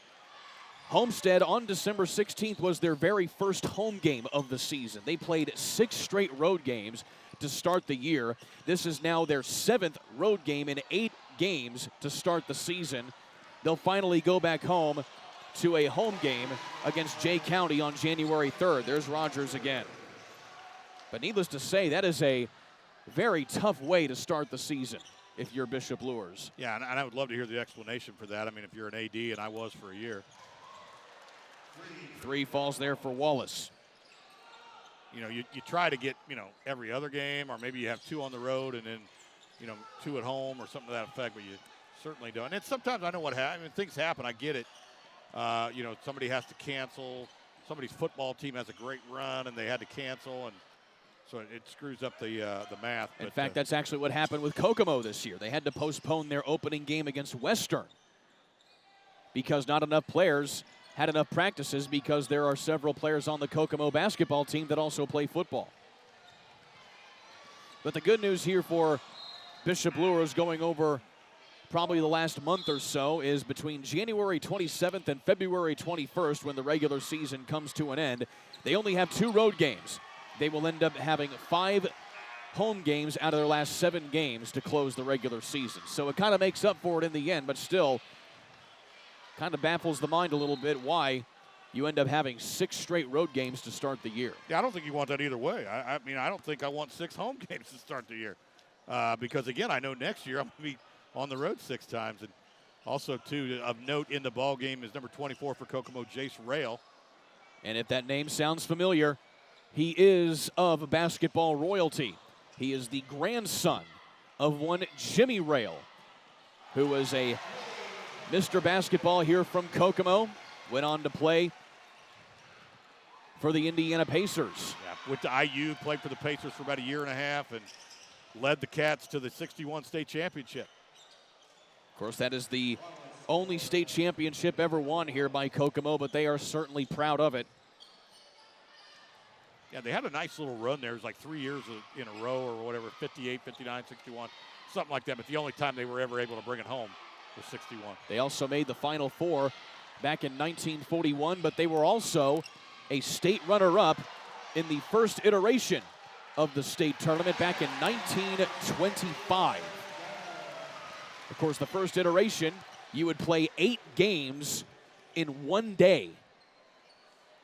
Homestead on December 16th was their very first home game of the season. They played 6 straight road games to start the year. This is now their 7th road game in 8 games to start the season. They'll finally go back home to a home game against Jay County on January 3rd. There's Rogers again. But needless to say, that is a very tough way to start the season if you're Bishop Luers. Yeah, and I would love to hear the explanation for that. I mean, if you're an AD, and I was for a year. 3 falls there for Wallace. You know, you try to get, you know, every other game, or maybe you have 2 on the road and then, you know, 2 at home or something to that effect, but you certainly don't. And sometimes I know what happens. I mean, things happen. I get it. You know, somebody has to cancel. Somebody's football team has a great run, and they had to cancel, and so it screws up the math. In fact, that's actually what happened with Kokomo this year. They had to postpone their opening game against Western because not enough players had enough practices, because there are several players on the Kokomo basketball team that also play football. But the good news here for Bishop Luers going over probably the last month or so is between January 27th and February 21st, when the regular season comes to an end, they only have 2 road games. They will end up having 5 home games out of their last 7 games to close the regular season. So it kind of makes up for it in the end, but still kind of baffles the mind a little bit why you end up having 6 straight road games to start the year. Yeah, I don't think you want that either way. I mean, I don't think I want 6 home games to start the year. Because, again, I know next year I'm going to be on the road 6 times. And also, too, of note in the ball game is number 24 for Kokomo, Jace Rail. And if that name sounds familiar, he is of basketball royalty. He is the grandson of one Jimmy Rail, who was a Mr. Basketball here from Kokomo. Went on to play for the Indiana Pacers. Yeah, went to IU, played for the Pacers for about a year and a half, and led the Cats to the 61 state championship. Of course, that is the only state championship ever won here by Kokomo, but they are certainly proud of it. Yeah, they had a nice little run there. It was like 3 years in a row or whatever, 58, 59, 61, something like that. But the only time they were ever able to bring it home was 61. They also made the Final Four back in 1941, but they were also a state runner-up in the first iteration of the state tournament back in 1925. Of course, the first iteration, you would play 8 games in one day.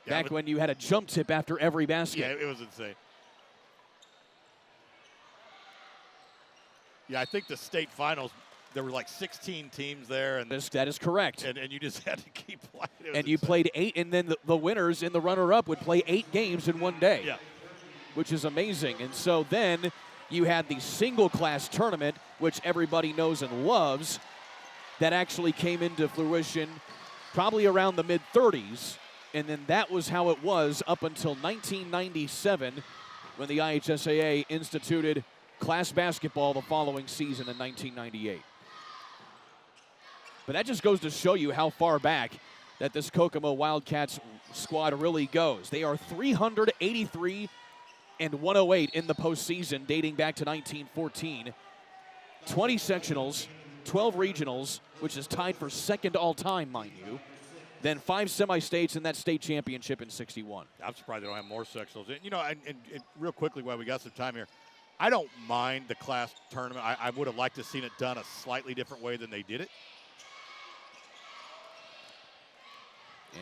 Yeah, back when you had a jump tip after every basket. Yeah, it was insane. Yeah, I think the state finals, there were like 16 teams there. And that is correct. And you just had to keep playing. And you played 8, and then the winners in the runner-up would play 8 games in one day. Yeah. Which is amazing. And so then you had the single-class tournament, which everybody knows and loves, that actually came into fruition probably around the mid-30s. And then that was how it was up until 1997 when the IHSAA instituted class basketball the following season in 1998. But that just goes to show you how far back that this Kokomo Wildcats squad really goes. They are 383 and 108 in the postseason dating back to 1914. 20 sectionals, 12 regionals, which is tied for second all-time, mind you. Then 5 semi-states and that state championship in 61. I'm surprised they don't have more sectionals. And, you know, and real quickly while we got some time here, I don't mind the class tournament. I would have liked to have seen it done a slightly different way than they did it.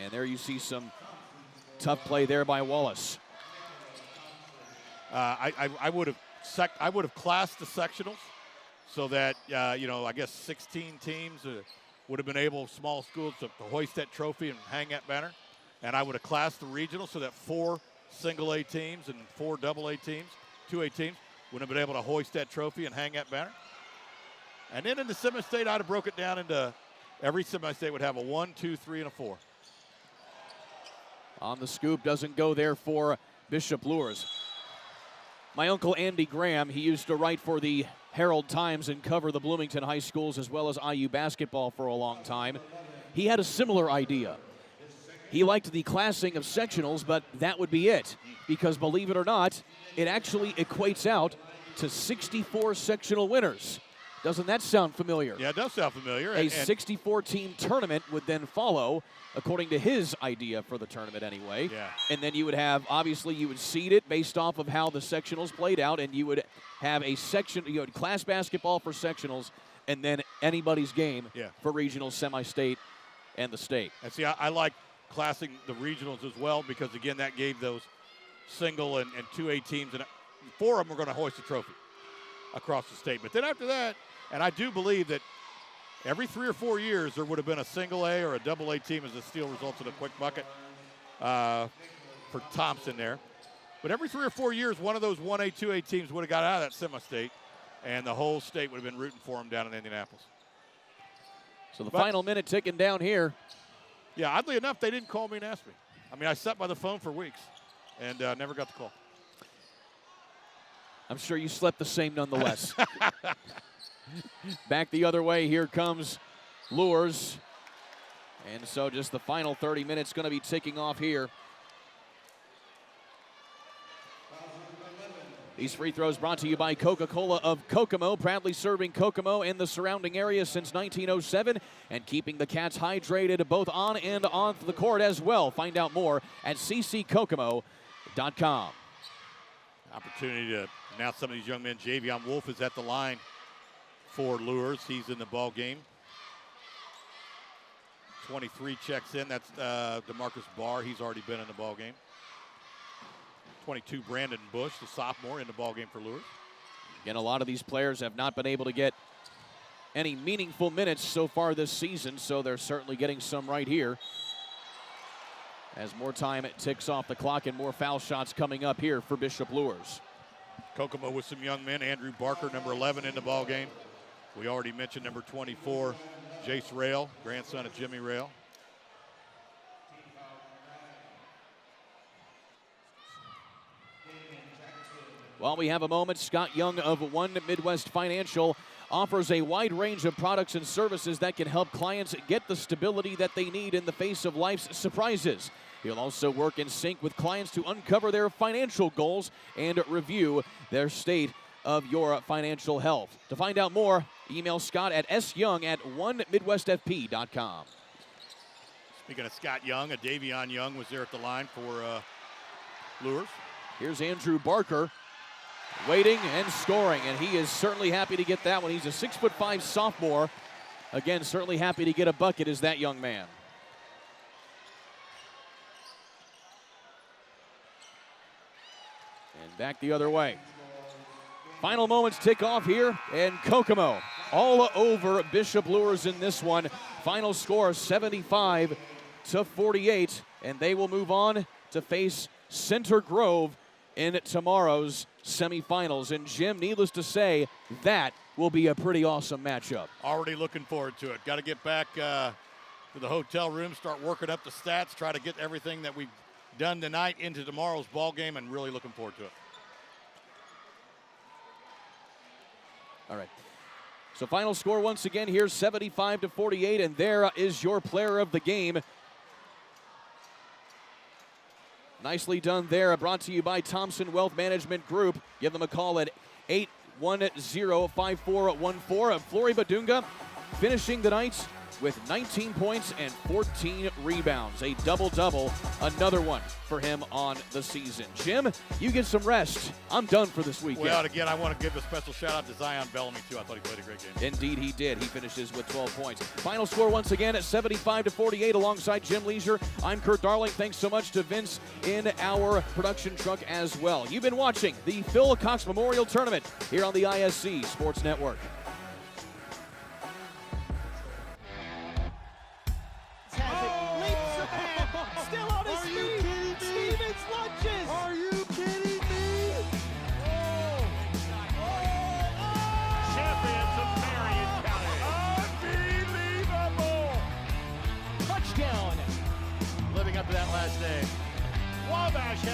And there you see some tough play there by Wallace. I would have classed the sectionals so that you know, I guess 16 teams would have been able, small schools, to hoist that trophy and hang that banner. And I would have classed the regional so that 4 single A teams and 4 double A teams, 2A teams, would have been able to hoist that trophy and hang that banner. And then in the semi-state, I'd have broke it down into every semi-state would have a 1, 2, 3, and a 4. On the scoop, doesn't go there for Bishop Luers. My uncle Andy Graham, he used to write for the Herald Times and cover the Bloomington high schools as well as IU basketball for a long time. He had a similar idea. He liked the classing of sectionals, but that would be it. Because believe it or not, it actually equates out to 64 sectional winners. Doesn't that sound familiar? Yeah, it does sound familiar. A 64-team tournament would then follow, according to his idea for the tournament anyway. Yeah. And then you would have, obviously, you would seed it based off of how the sectionals played out, and you would have a section, you had class basketball for sectionals, and then anybody's game for regional, semi-state, and the state. And see, I like classing the regionals as well because, again, that gave those single and 2A teams, and 4 of them were going to hoist a trophy across the state. But then after that, and I do believe that every 3 or 4 years there would have been a single A or a double A team as the steal results in a quick bucket for Thompson there. But every 3 or 4 years, one of those 1A, 2A teams would have got out of that semi-state, and the whole state would have been rooting for them down in Indianapolis. So the final minute ticking down here. Yeah, oddly enough, they didn't call me and ask me. I mean, I sat by the phone for weeks and never got the call. I'm sure you slept the same nonetheless. Back the other way, here comes Luers. And so just the final 30 minutes going to be ticking off here. These free throws brought to you by Coca-Cola of Kokomo, proudly serving Kokomo and the surrounding area since 1907 and keeping the Cats hydrated both on and off the court as well. Find out more at cckokomo.com. Opportunity to announce some of these young men. Javion Wolf is at the line for Luers. He's in the ball game. 23 checks in. That's DeMarcus Barr. He's already been in the ball game. 22, Brandon Bush, the sophomore, in the ball game for Luers. Again, a lot of these players have not been able to get any meaningful minutes so far this season, so they're certainly getting some right here. As more time ticks off the clock and more foul shots coming up here for Bishop Luers. Kokomo with some young men. Andrew Barker, number 11, in the ball game. We already mentioned number 24, Jace Rail, grandson of Jimmy Rail. While we have a moment, Scott Young of One Midwest Financial offers a wide range of products and services that can help clients get the stability that they need in the face of life's surprises. He'll also work in sync with clients to uncover their financial goals and review their state of your financial health. To find out more, email Scott at syoung@onemidwestfp.com. Speaking of Scott Young, Davion Young was there at the line for Luers. Here's Andrew Barker waiting and scoring, and he is certainly happy to get that one. He's a 6'5" sophomore. Again, certainly happy to get a bucket is that young man. And back the other way. Final moments tick off here, and Kokomo all over Bishop Luers in this one. Final score 75-48, and they will move on to face Center Grove in tomorrow's semifinals. And Jim, needless to say, that will be a pretty awesome matchup. Already looking forward to it. Got to get back to the hotel room, start working up the stats, try to get everything that we've done tonight into tomorrow's ball game, and really looking forward to it. All right. So final score once again here, 75-48, and there is your player of the game. Nicely done there. Brought to you by Thompson Wealth Management Group. Give them a call at 810-5414. Flory Badunga finishing the night with 19 points and 14 rebounds. A double-double, another one for him on the season. Jim, you get some rest. I'm done for this weekend. Well, again, I want to give a special shout-out to Zion Bellamy, too. I thought he played a great game. Indeed, he did. He finishes with 12 points. Final score once again at 75-48 alongside Jim Leisure. I'm Kurt Darling. Thanks so much to Vince in our production truck as well. You've been watching the Phil Cox Memorial Tournament here on the ISC Sports Network. Still on his feet. Stevens lunges. Are you kidding me? Champions of Marion County. Unbelievable. Touchdown. Living up to that last name. Wabash